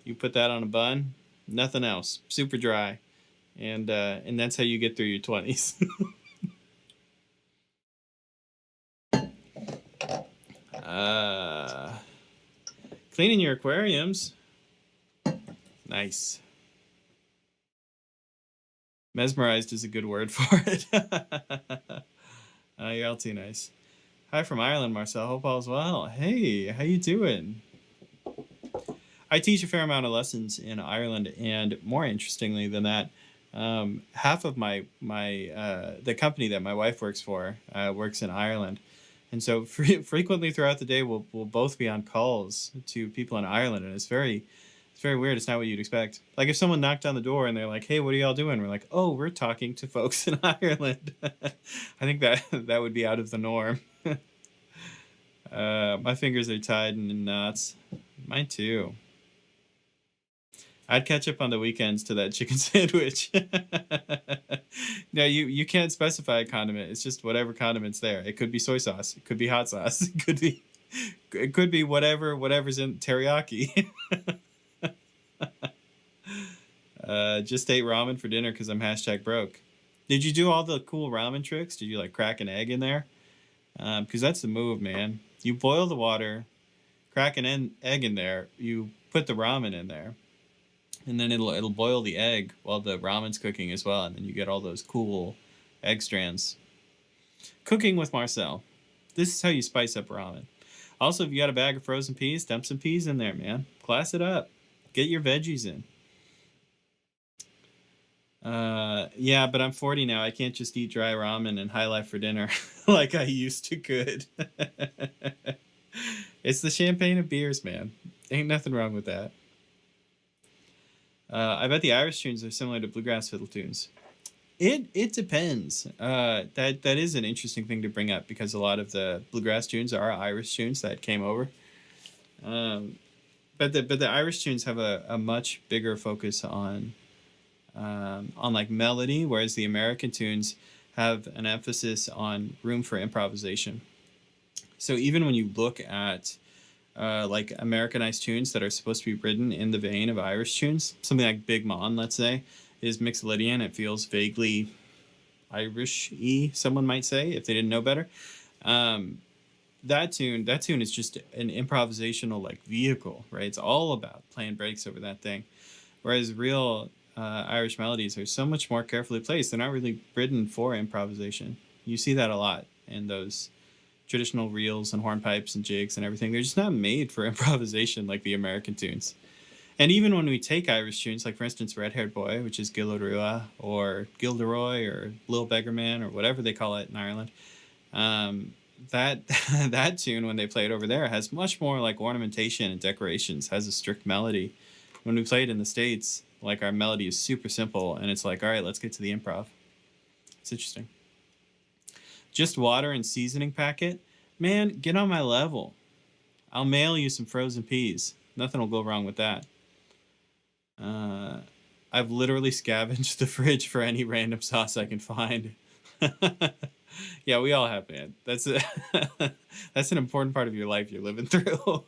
you put that on a bun, nothing else, super dry, and that's how you get through your 20s. Cleaning your aquariums. Nice. Mesmerized is a good word for it. You're all too nice. Hi from Ireland, Marcel. Hope all is well. Hey, how you doing? I teach a fair amount of lessons in Ireland, and more interestingly than that, half of the company that my wife works for works in Ireland. And so frequently throughout the day, we'll both be on calls to people in Ireland, and it's very weird. It's not what you'd expect. Like if someone knocked on the door and they're like, "Hey, what are y'all doing?" We're like, "Oh, we're talking to folks in Ireland." I think that would be out of the norm. My fingers are tied in knots. Mine too. I'd catch up on the weekends to that chicken sandwich. No, you can't specify a condiment. It's just whatever condiment's there. It could be soy sauce. It could be hot sauce. It could be whatever's in teriyaki. Just ate ramen for dinner because I'm #broke. Did you do all the cool ramen tricks? Did you like crack an egg in there? Because that's the move, man. You boil the water, crack an egg in there. You put the ramen in there, and then it'll boil the egg while the ramen's cooking as well, and then you get all those cool egg strands. Cooking with Marcel. This is how you spice up ramen. Also, if you got a bag of frozen peas, dump some peas in there, man. Class it up. Get your veggies in. Yeah, but I'm 40 now. I can't just eat dry ramen and high life for dinner like I used to could. It's the champagne of beers, man. Ain't nothing wrong with that. I bet the Irish tunes are similar to bluegrass fiddle tunes. It depends. That is an interesting thing to bring up because a lot of the bluegrass tunes are Irish tunes that came over. But the Irish tunes have a much bigger focus on like melody, whereas the American tunes have an emphasis on room for improvisation. So even when you look at like Americanized tunes that are supposed to be written in the vein of Irish tunes, something like Big Mon, let's say, is Mixolydian. It feels vaguely Irish-y, someone might say, if they didn't know better. That tune is just an improvisational like vehicle, right? It's all about playing breaks over that thing. Whereas real Irish melodies are so much more carefully placed. They're not really written for improvisation. You see that a lot in those traditional reels and hornpipes and jigs and everything. They're just not made for improvisation like the American tunes. And even when we take Irish tunes, like for instance Red Haired Boy, which is Gilderua or Gilderoy or Lil Beggar Man or whatever they call it in Ireland, that tune, when they play it over there, has much more like ornamentation and decorations, has a strict melody. When we play it in the States, like our melody is super simple and it's like, all right, let's get to the improv. It's interesting. Just water and seasoning packet. Man, get on my level. I'll mail you some frozen peas. Nothing will go wrong with that. I've literally scavenged the fridge for any random sauce I can find. Yeah, we all have, man. That's an important part of your life you're living through.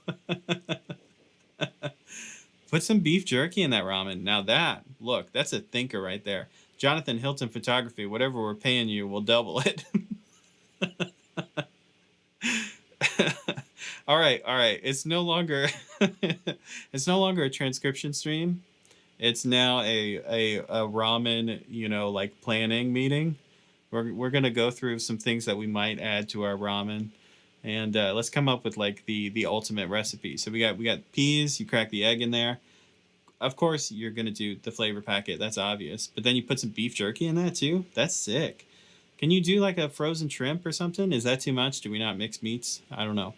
Put some beef jerky in that ramen. Now that's a thinker right there. Jonathan Hilton Photography, whatever we're paying you, we'll double it. All right. It's no longer a transcription stream. It's now a ramen, like planning meeting. We're gonna go through some things that we might add to our ramen, and let's come up with like the ultimate recipe. So we got peas. You crack the egg in there. Of course, you're gonna do the flavor packet. That's obvious. But then you put some beef jerky in that too. That's sick. Can you do like a frozen shrimp or something? Is that too much? Do we not mix meats? I don't know.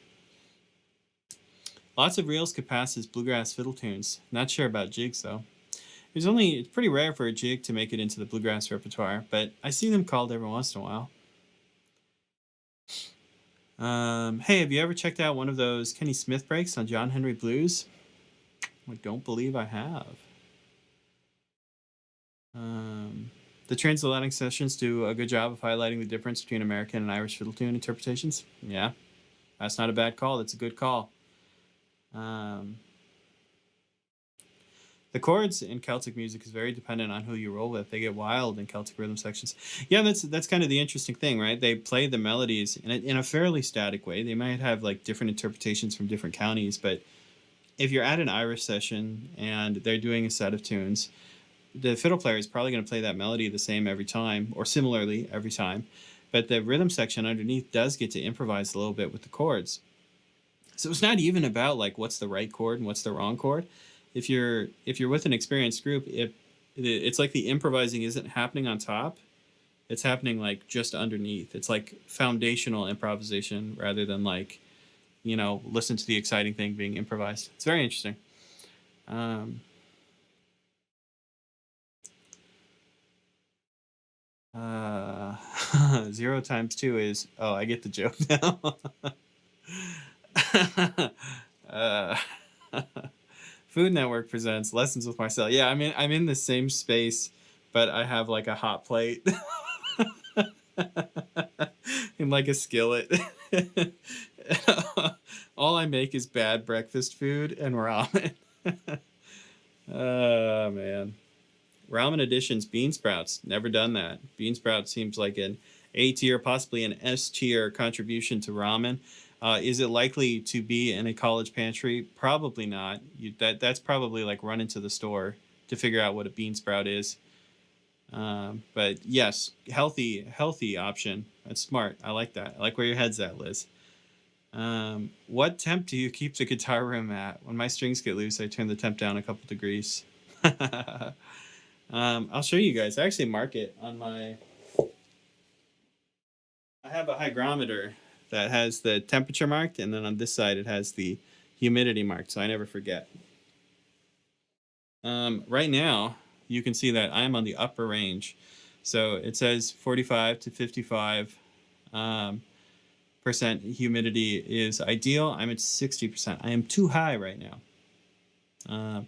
Lots of reels could pass as bluegrass fiddle tunes. Not sure about jigs though. It's pretty rare for a jig to make it into the bluegrass repertoire, but I see them called every once in a while. Hey, have you ever checked out one of those Kenny Smith breaks on John Henry Blues? I don't believe I have. The transatlantic sessions do a good job of highlighting the difference between American and Irish fiddle tune interpretations. Yeah, that's not a bad call. That's a good call. The chords in Celtic music is very dependent on who you roll with. They get wild in Celtic rhythm sections. Yeah, that's kind of the interesting thing, right? They play the melodies in a fairly static way. They might have like different interpretations from different counties, but if you're at an Irish session and they're doing a set of tunes, the fiddle player is probably going to play that melody the same every time, or similarly every time. But the rhythm section underneath does get to improvise a little bit with the chords. So it's not even about like what's the right chord and what's the wrong chord. If you're with an experienced group, it's like the improvising isn't happening on top. It's happening like just underneath. It's like foundational improvisation rather than like, listen to the exciting thing being improvised. It's very interesting. 0 times 2 is... Oh, I get the joke now. Food Network presents Lessons with Marcel. Yeah, I'm in the same space, but I have like a hot plate and like a skillet. All I make is bad breakfast food and ramen. Oh man. Ramen Editions bean sprouts. Never done that. Bean sprout seems like an A tier, possibly an S tier contribution to ramen. Is it likely to be in a college pantry? Probably not. That's probably like running to the store to figure out what a bean sprout is. But yes, healthy option. That's smart. I like that. I like where your head's at, Liz. What temp do you keep the guitar room at? When my strings get loose, I turn the temp down a couple degrees. I'll show you guys. I actually mark it on my... I have a hygrometer that has the temperature marked, and then on this side it has the humidity marked, so I never forget. Right now, you can see that I'm on the upper range. So it says 45 to 55 percent humidity is ideal. I'm at 60%. I am too high right now.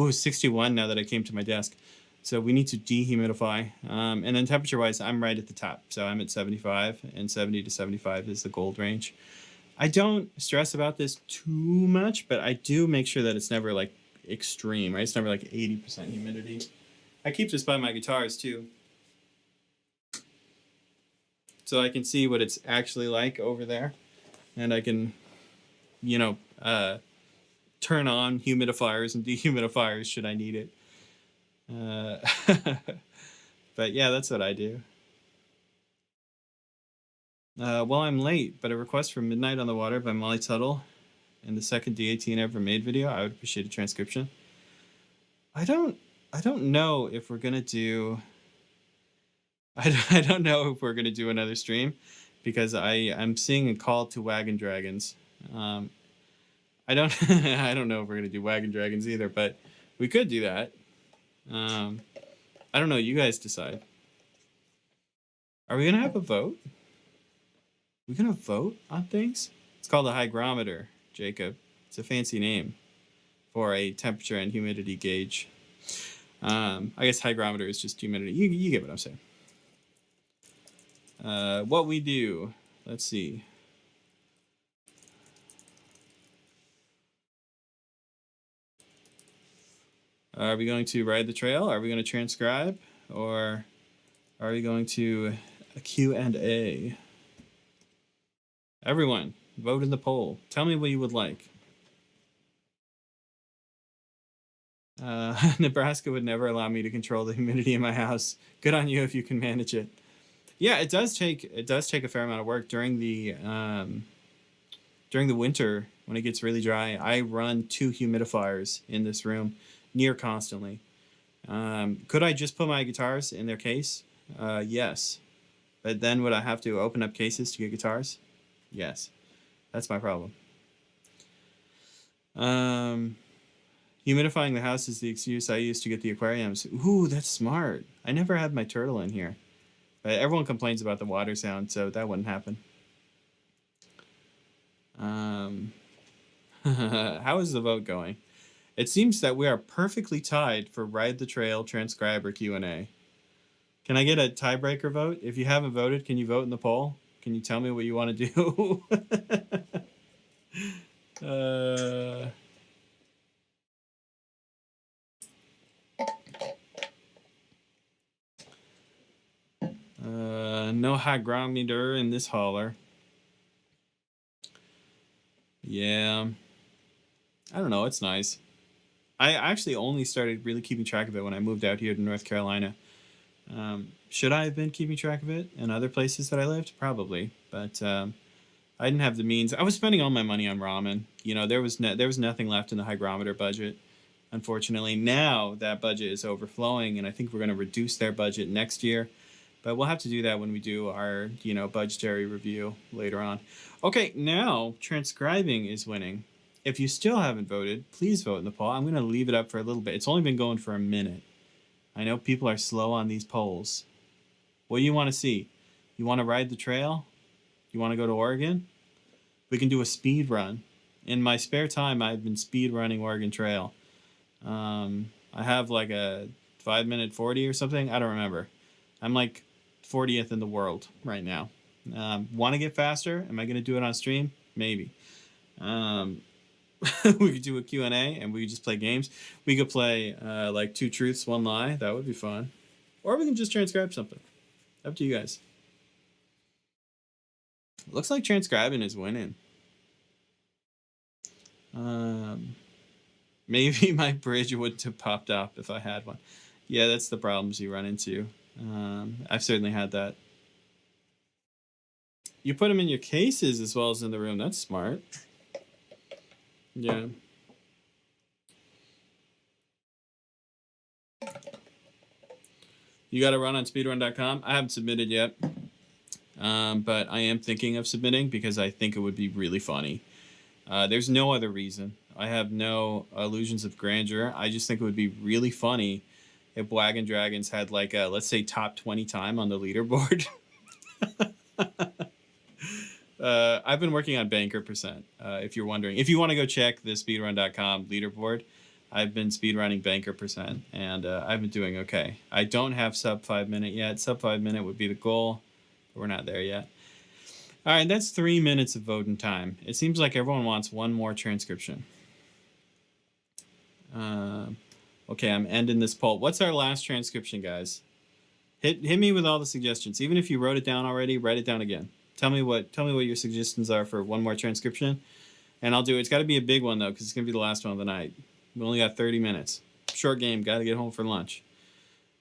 61 now that I came to my desk. So we need to dehumidify. And then temperature-wise, I'm right at the top. So I'm at 75, and 70 to 75 is the gold range. I don't stress about this too much, but I do make sure that it's never like extreme, right? It's never like 80% humidity. I keep this by my guitars too, so I can see what it's actually like over there, and I can, turn on humidifiers and dehumidifiers should I need it. But yeah, that's what I do. Well, I'm late, but a request for Midnight on the Water by Molly Tuttle in the second D18 ever made video. I would appreciate a transcription. I don't know if we're gonna do... I don't know if we're gonna do another stream, because I'm seeing a call to Wagon Dragons. I don't I don't know if we're gonna do Wagon Dragons either, but we could do that. I don't know. You guys decide. Are we gonna have a vote? We're gonna vote on things? It's called a hygrometer, Jacob. It's a fancy name for a temperature and humidity gauge. I guess hygrometer is just humidity. You get what I'm saying. What we do. Let's see. Are we going to ride the trail? Are we going to transcribe? Or are we going to a Q&A? Everyone, vote in the poll. Tell me what you would like. Nebraska would never allow me to control the humidity in my house. Good on you if you can manage it. Yeah, it does take a fair amount of work during the winter when it gets really dry. I run 2 humidifiers in this room near constantly. Could I just put my guitars in their case? Yes. But then would I have to open up cases to get guitars? Yes. That's my problem. Humidifying the house is the excuse I use to get the aquariums. Ooh, that's smart. I never had my turtle in here. Everyone complains about the water sound, so that wouldn't happen. How is the vote going? It seems that we are perfectly tied for Ride the Trail, Transcriber, Q&A. Can I get a tiebreaker vote? If you haven't voted, can you vote in the poll? Can you tell me what you want to do? No hygrometer in this holler. Yeah. I don't know. It's nice. I actually only started really keeping track of it when I moved out here to North Carolina. Should I have been keeping track of it in other places that I lived? Probably. But I didn't have the means. I was spending all my money on ramen. You know, there was nothing left in the hygrometer budget. Unfortunately, now that budget is overflowing, and I think we're going to reduce their budget next year. But we'll have to do that when we do our, budgetary review later on. Okay, now transcribing is winning. If you still haven't voted, please vote in the poll. I'm going to leave it up for a little bit. It's only been going for a minute. I know people are slow on these polls. What do you want to see? You want to ride the trail? You want to go to Oregon? We can do a speed run. In my spare time, I've been speed running Oregon Trail. I have like a 5-minute 40 or something. I don't remember. I'm like 40th in the world right now. Want to get faster? Am I going to do it on stream? Maybe. We could do a Q&A and we could just play games. We could play like 2 truths, 1 lie. That would be fun. Or we can just transcribe something. Up to you guys. Looks like transcribing is winning. Maybe my bridge wouldn't have popped up if I had one. Yeah, that's the problems you run into. I've certainly had that. You put them in your cases as well as in the room. That's smart. Yeah. You got to run on speedrun.com. I haven't submitted yet. But I am thinking of submitting because I think it would be really funny. There's no other reason. I have no illusions of grandeur. I just think it would be really funny if Wagon Dragons had like a, let's say, top 20 time on the leaderboard. I've been working on banker percent, if you're wondering. If you want to go check the speedrun.com leaderboard, I've been speedrunning banker percent, and I've been doing okay. I don't have sub 5 minute yet. Sub 5 minute would be the goal, but we're not there yet. All right, that's 3 minutes of voting time. It seems like everyone wants one more transcription. Okay, I'm ending this poll. What's our last transcription, guys? Hit me with all the suggestions. Even if you wrote it down already, write it down again. Tell me what your suggestions are for one more transcription, and I'll do it. It's got to be a big one though, because it's gonna be the last one of the night. We only got 30 minutes. Short game. Got to get home for lunch.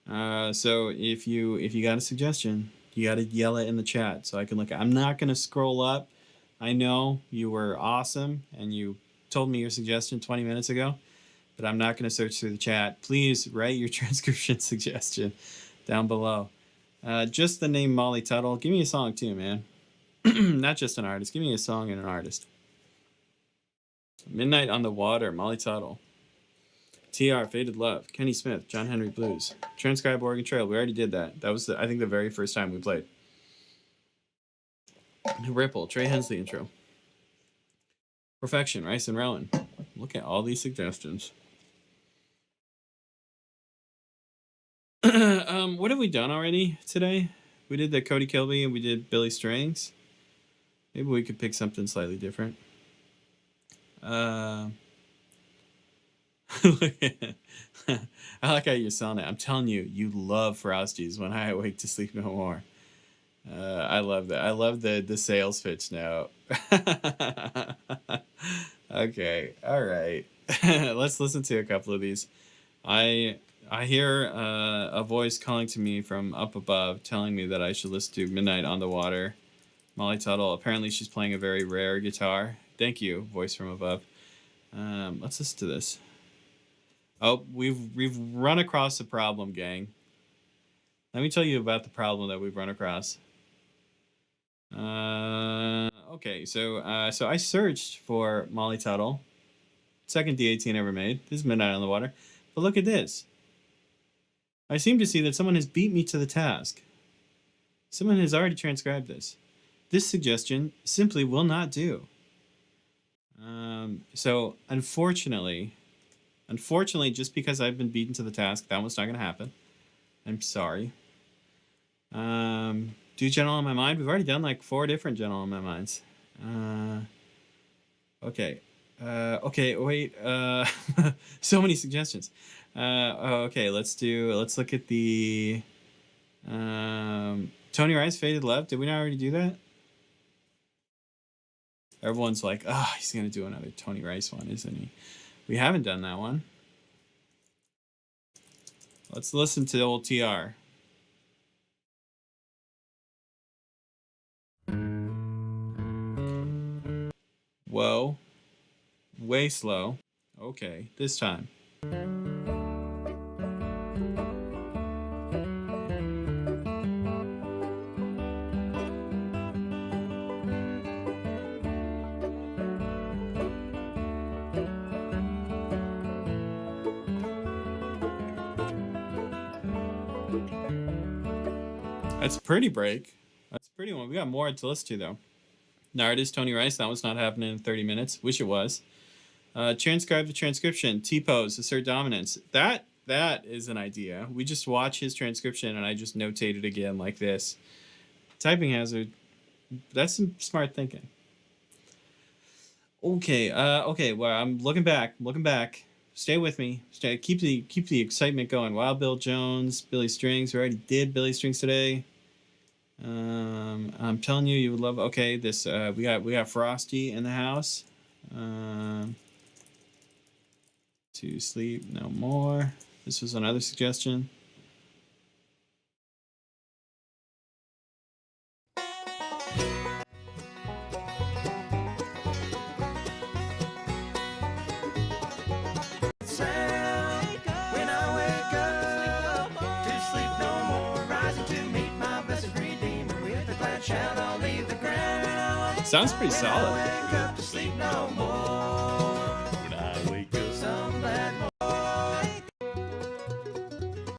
So if you got a suggestion, you got to yell it in the chat so I can look. I'm not gonna scroll up. I know you were awesome and you told me your suggestion 20 minutes ago, but I'm not gonna search through the chat. Please write your transcription suggestion down below. Just the name Molly Tuttle. Give me a song too, man. Not just an artist. Give me a song and an artist. Midnight on the Water, Molly Tuttle. TR, Faded Love, Kenny Smith, John Henry Blues. Transcribe Oregon Trail. We already did that. That was, I think, the very first time we played. Ripple, Trey Hensley intro. Perfection, Rice and Rowan. Look at all these suggestions. What have we done already today? We did the Cody Kilby and we did Billy Strings. Maybe we could pick something slightly different. I like how you're selling it. I'm telling you, you love Frosties when I awake to sleep no more. I love that. I love the sales pitch now. Okay, all right. Let's listen to a couple of these. I hear a voice calling to me from up above telling me that I should listen to Midnight on the Water. Molly Tuttle. Apparently she's playing a very rare guitar. Thank you, voice from above. Let's listen to this. Oh, we've run across a problem, gang. Let me tell you about the problem that we've run across. Okay, so I searched for Molly Tuttle Second D18 ever made. This is Midnight on the Water. But look at this. I seem to see that someone has beat me to the task. Someone has already transcribed this. This suggestion simply will not do. So unfortunately, just because I've been beaten to the task, that one's not going to happen. I'm sorry. Do General on My Mind. We've already done like 4 different General on My Minds. Okay. Okay, wait. So many suggestions. Okay, let's look at the Tony Rice, Faded Love. Did we not already do that? Everyone's like, oh, he's going to do another Tony Rice one, isn't he? We haven't done that one. Let's listen to old TR. Whoa. Way slow. Okay, this time. That's a pretty break. That's a pretty one. We got more to listen to, though. Now, it is Tony Rice. That one's not happening in 30 minutes. Wish it was. Transcribe the transcription. T-pose. Assert dominance. That is an idea. We just watch his transcription, and I just notate it again like this. Typing hazard. That's some smart thinking. Okay. Okay. Well, I'm looking back. Stay with me. Keep the excitement going. Wild Bill Jones, Billy Strings. We already did Billy Strings today. I'm telling you, you would love. Okay, this we got Frosty in the house. To sleep no more. This was another suggestion. Sounds pretty solid.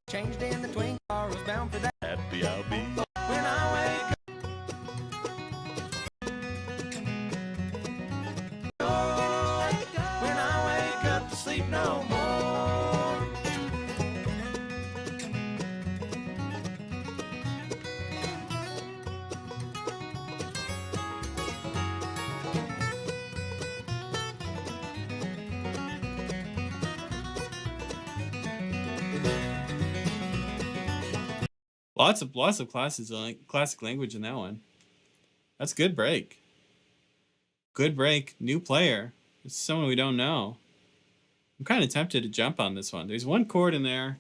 Changed in the twink car, was bound for that. Happy I'll be. When I wake up. When I wake up to sleep no more. Lots of classes like classic language in that one. That's good break. Good break. New player. It's someone we don't know. I'm kind of tempted to jump on this one. There's one chord in there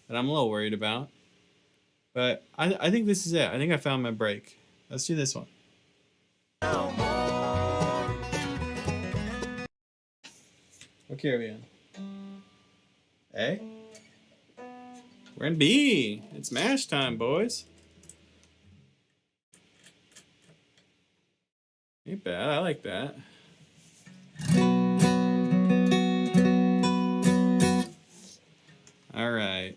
that I'm a little worried about. But I think this is it. I think I found my break. Let's do this one. What key are we in? A? We're in B. It's mash time, boys. Ain't bad. I like that. All right.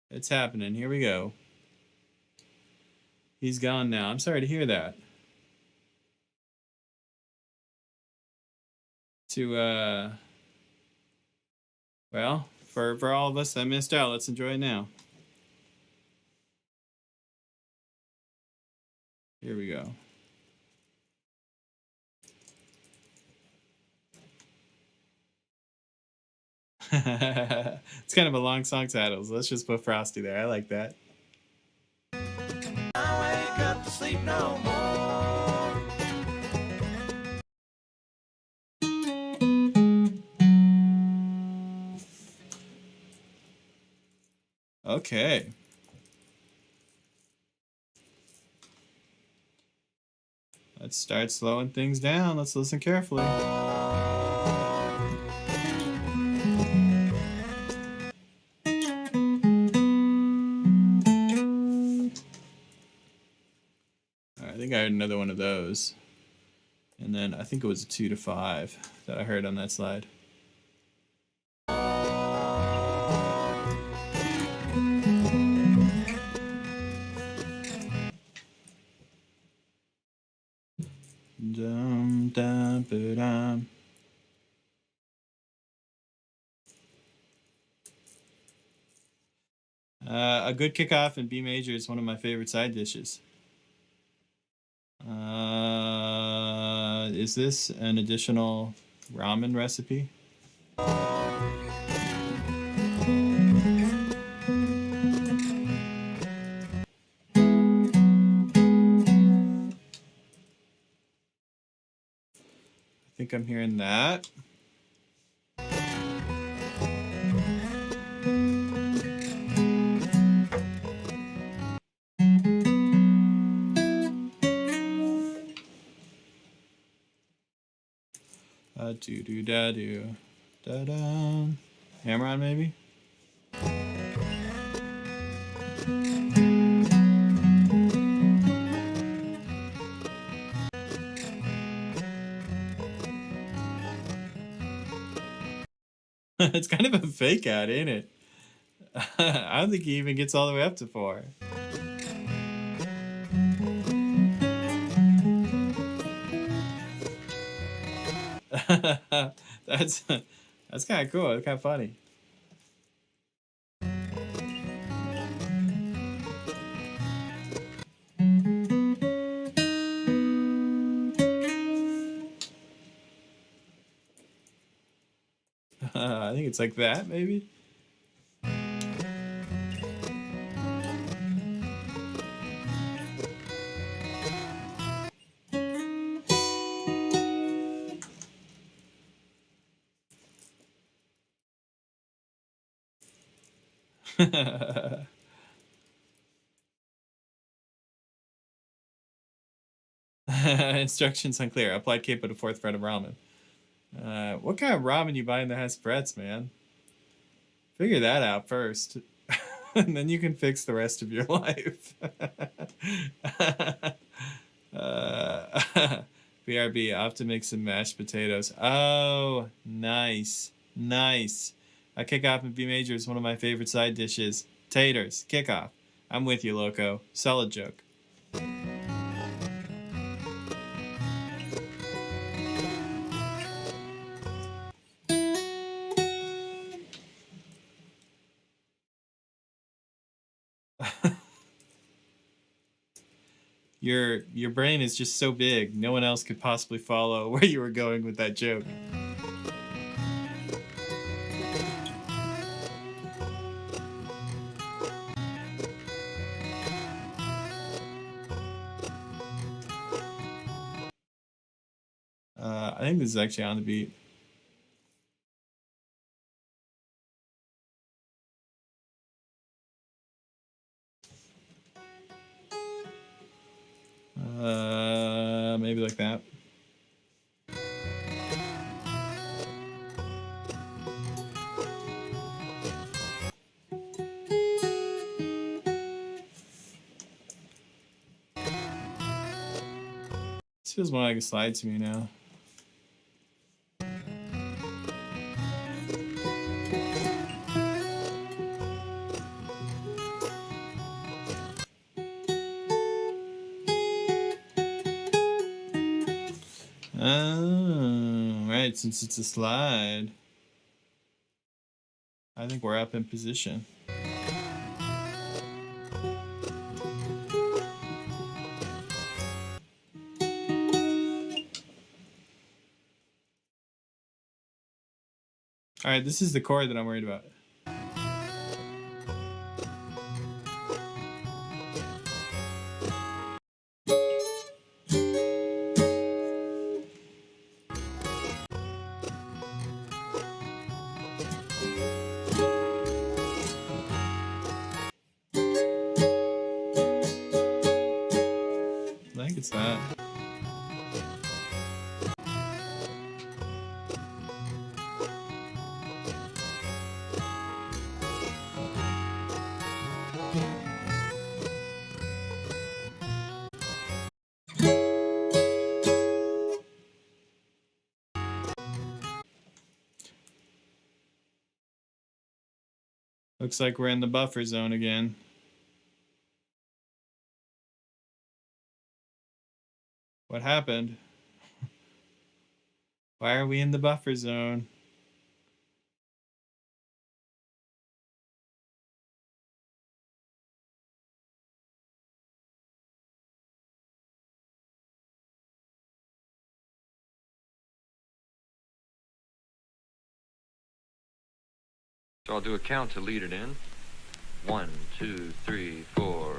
It's happening. Here we go. He's gone now. I'm sorry to hear that. Well, for all of us that missed out, let's enjoy it now. Here we go. It's kind of a long song title, so let's just put Frosty there. I like that. I wake up to sleep no more. Okay. Let's start slowing things down. Let's listen carefully. I think I heard another one of those. And then I think it was a 2 to 5 that I heard on that slide. Dum, dum, ba-dum. A good kickoff in B major is one of my favorite side dishes. Is this an additional ramen recipe? I think I'm hearing that. Do do da do da da. Hammer on maybe. It's kind of a fake out, ain't it? I don't think he even gets all the way up to 4. That's kind of cool. It's kind of funny. I think it's like that, maybe. Instructions unclear. Apply capo to 4th fret of ramen. What kind of ramen you buying that has frets, man? Figure that out first. And then you can fix the rest of your life. BRB, off to make some mashed potatoes. Oh, nice. Nice. A kickoff in B major is one of my favorite side dishes. Taters. Kickoff. I'm with you, Loco. Solid joke. Your brain is just so big, no one else could possibly follow where you were going with that joke. I think this is actually on the beat. Maybe like that. This feels more like a slide to me now. Oh, right, since it's a slide, I think we're up in position. All right, this is the chord that I'm worried about. I think it's that. Looks like we're in the buffer zone again. What happened? Why are we in the buffer zone? So I'll do a count to lead it in. 1, 2, 3, 4.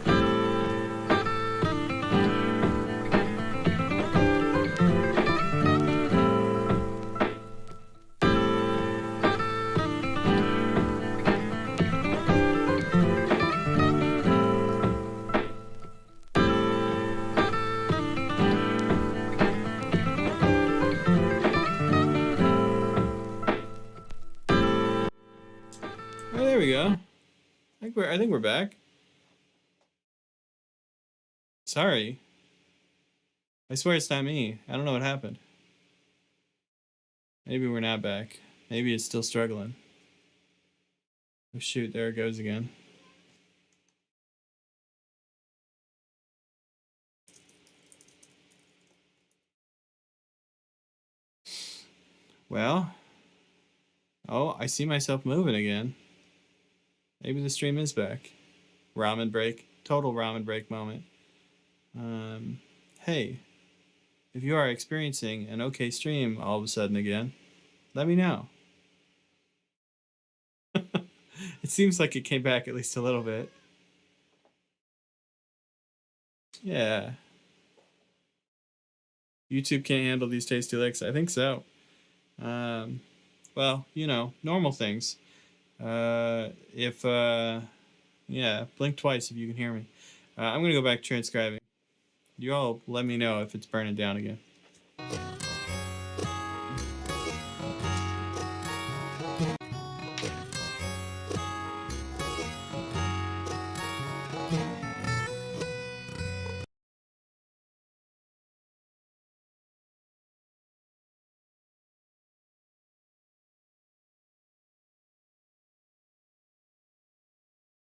Oh, there we go. I think we're back. Sorry. I swear it's not me. I don't know what happened. Maybe we're not back. Maybe it's still struggling. Oh shoot, there it goes again. Well. Oh, I see myself moving again. Maybe the stream is back. Ramen break. Total ramen break moment. Hey, if you are experiencing an okay stream all of a sudden again, let me know. It seems like it came back at least a little bit. Yeah. YouTube can't handle these tasty licks. I think so. Well, you know, normal things. Yeah, blink twice if you can hear me. I'm gonna go back transcribing. You all let me know if it's burning down again.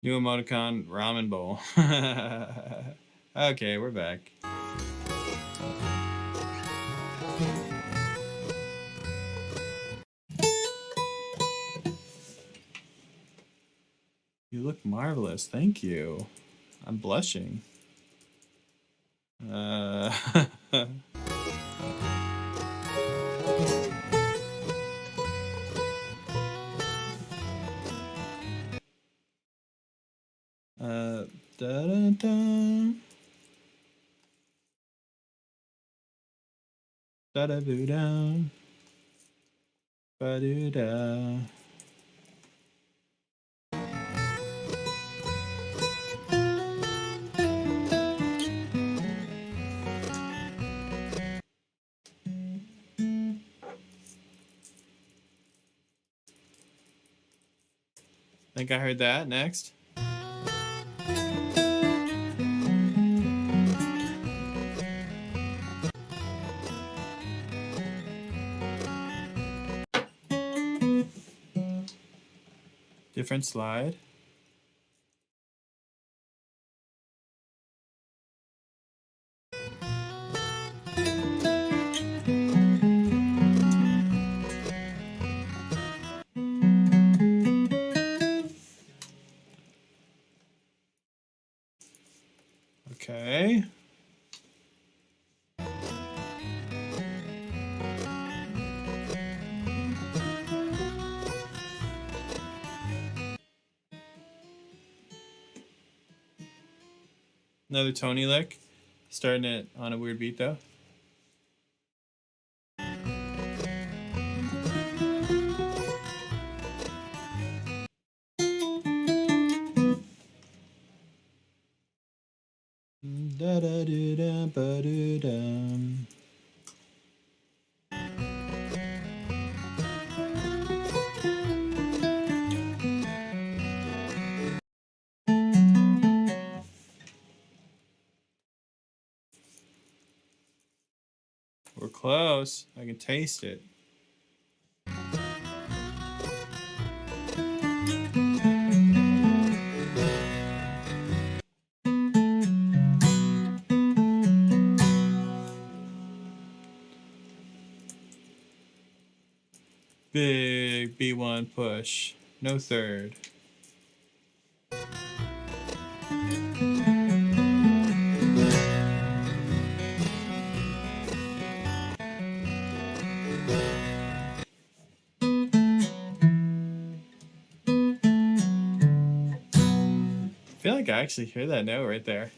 New emoticon, ramen bowl. Okay, we're back. You look marvelous. Thank you. I'm blushing. Da-da-da. Da-da-boo-da. Ba-doo-da. Think I heard that next. Different slide. Okay. Another Tony lick. Starting it on a weird beat though. Da-da-do-da-ba-do-dum. We're close. I can taste it. Big B1 push. No third. I feel like I actually hear that note right there.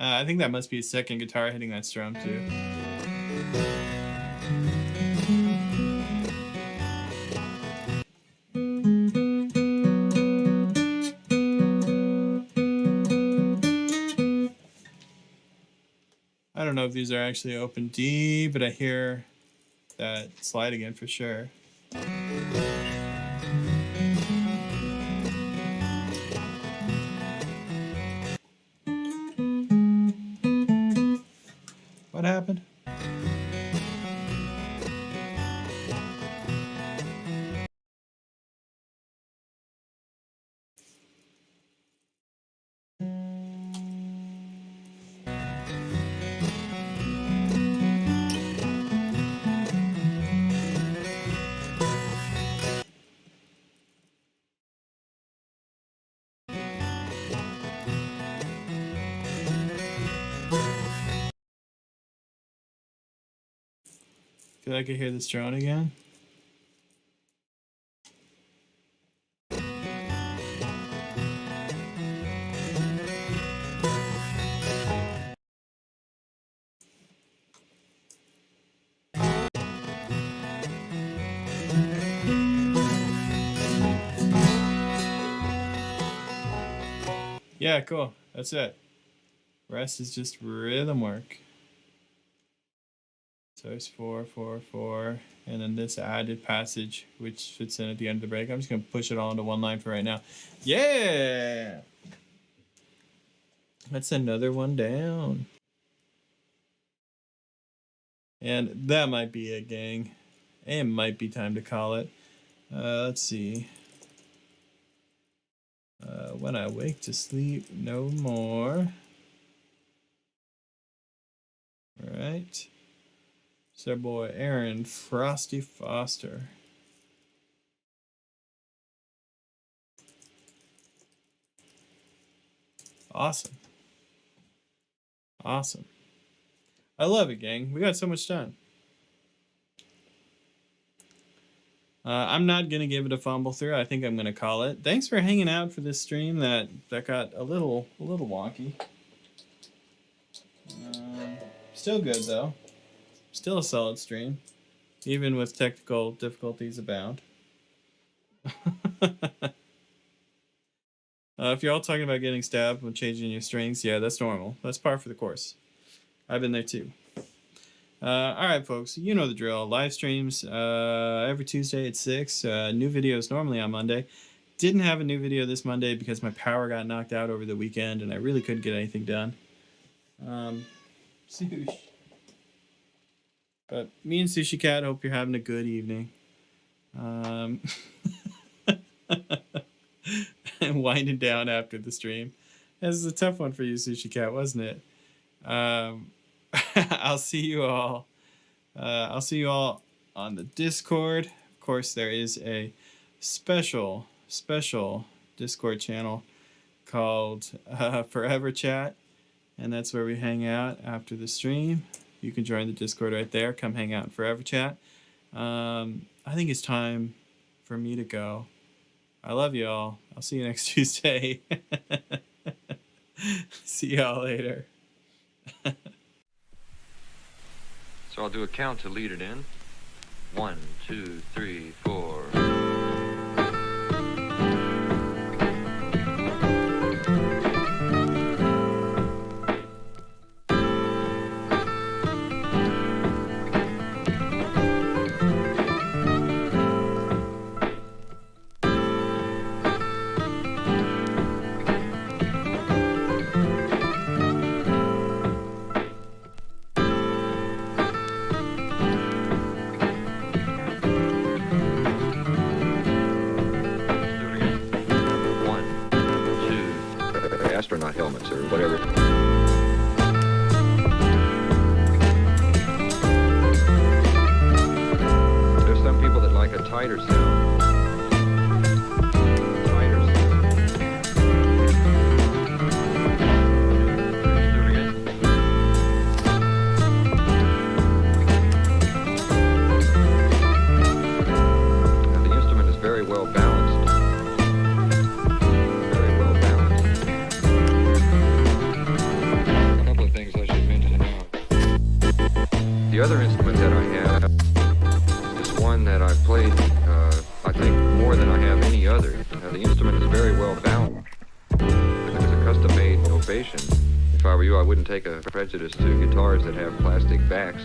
I think that must be a second guitar hitting that strum too. I don't know if these are actually open D, but I hear that slide again for sure. What happened? Feel like I hear this drone again. Yeah, cool. That's it. Rest is just rhythm work. So it's 4, 4, 4, and then this added passage, which fits in at the end of the break. I'm just going to push it all into one line for right now. Yeah! That's another one down. And that might be it, gang. It might be time to call it. Let's see. When I wake to sleep no more. All right. It's our boy Aaron Frosty Foster. Awesome. Awesome. I love it, gang. We got so much done. I'm not going to give it a fumble through. I think I'm going to call it. Thanks for hanging out for this stream that got a little wonky. Still good, though. Still a solid stream, even with technical difficulties abound. If you're all talking about getting stabbed when changing your strings, yeah, that's normal. That's par for the course. I've been there too. All right, folks, you know the drill. Live streams every Tuesday at 6. New videos normally on Monday. Didn't have a new video this Monday because my power got knocked out over the weekend and I really couldn't get anything done. Sushi. But me and Sushi Cat hope you're having a good evening. And winding down after the stream. This is a tough one for you, Sushi Cat, wasn't it? I'll see you all. I'll see you all on the Discord. Of course, there is a special Discord channel called Forever Chat, and that's where we hang out after the stream. You can join the Discord right there. Come hang out in Forever Chat. I think it's time for me to go. I love you all. I'll see you next Tuesday. See y'all later. So I'll do a count to lead it in. 1, 2, 3, 4. astronaut helmets or whatever. There's some people that like a tighter sound. Tighter sound. Do it again. Now, the instrument is very well balanced. Very well balanced. A couple of things I should mention now. The other instrument that I have is one that I've played, I think, more than I have any other. Now, the instrument is very well balanced. It's a custom-made ovation. If I were you, I wouldn't take a prejudice to guitars that have plastic backs.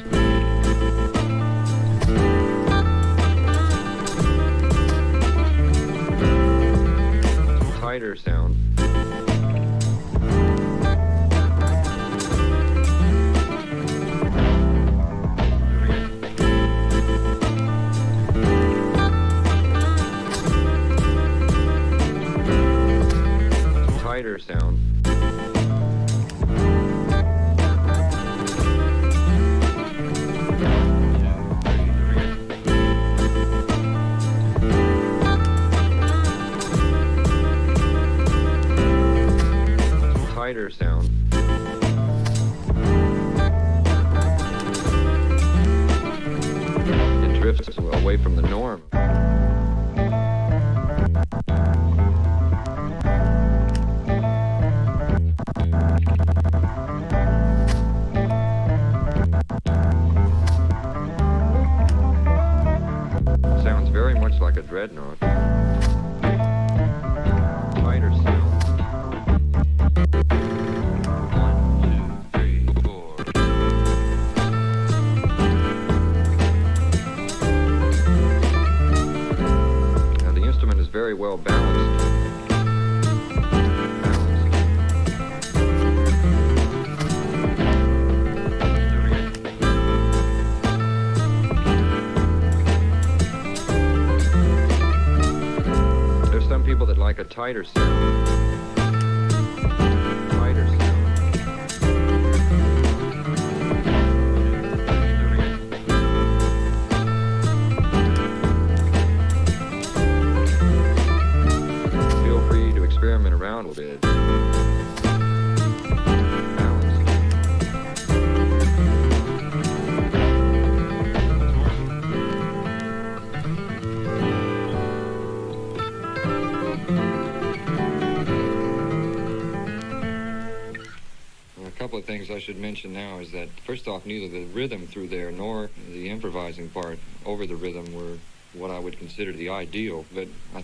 Tighter sound. Tighter sound. Tighter sound. It drifts away from the norm. Sounds very much like a dreadnought. Tighter sound. 1, 2, 3, 4. Now, the instrument is very well balanced. There's some people that like a tighter sound. Tighter sound. Feel free to experiment around with it. Balanced. A couple of things I should mention now is that, first off, neither the rhythm through there nor the improvising part over the rhythm were what I would consider the ideal, but I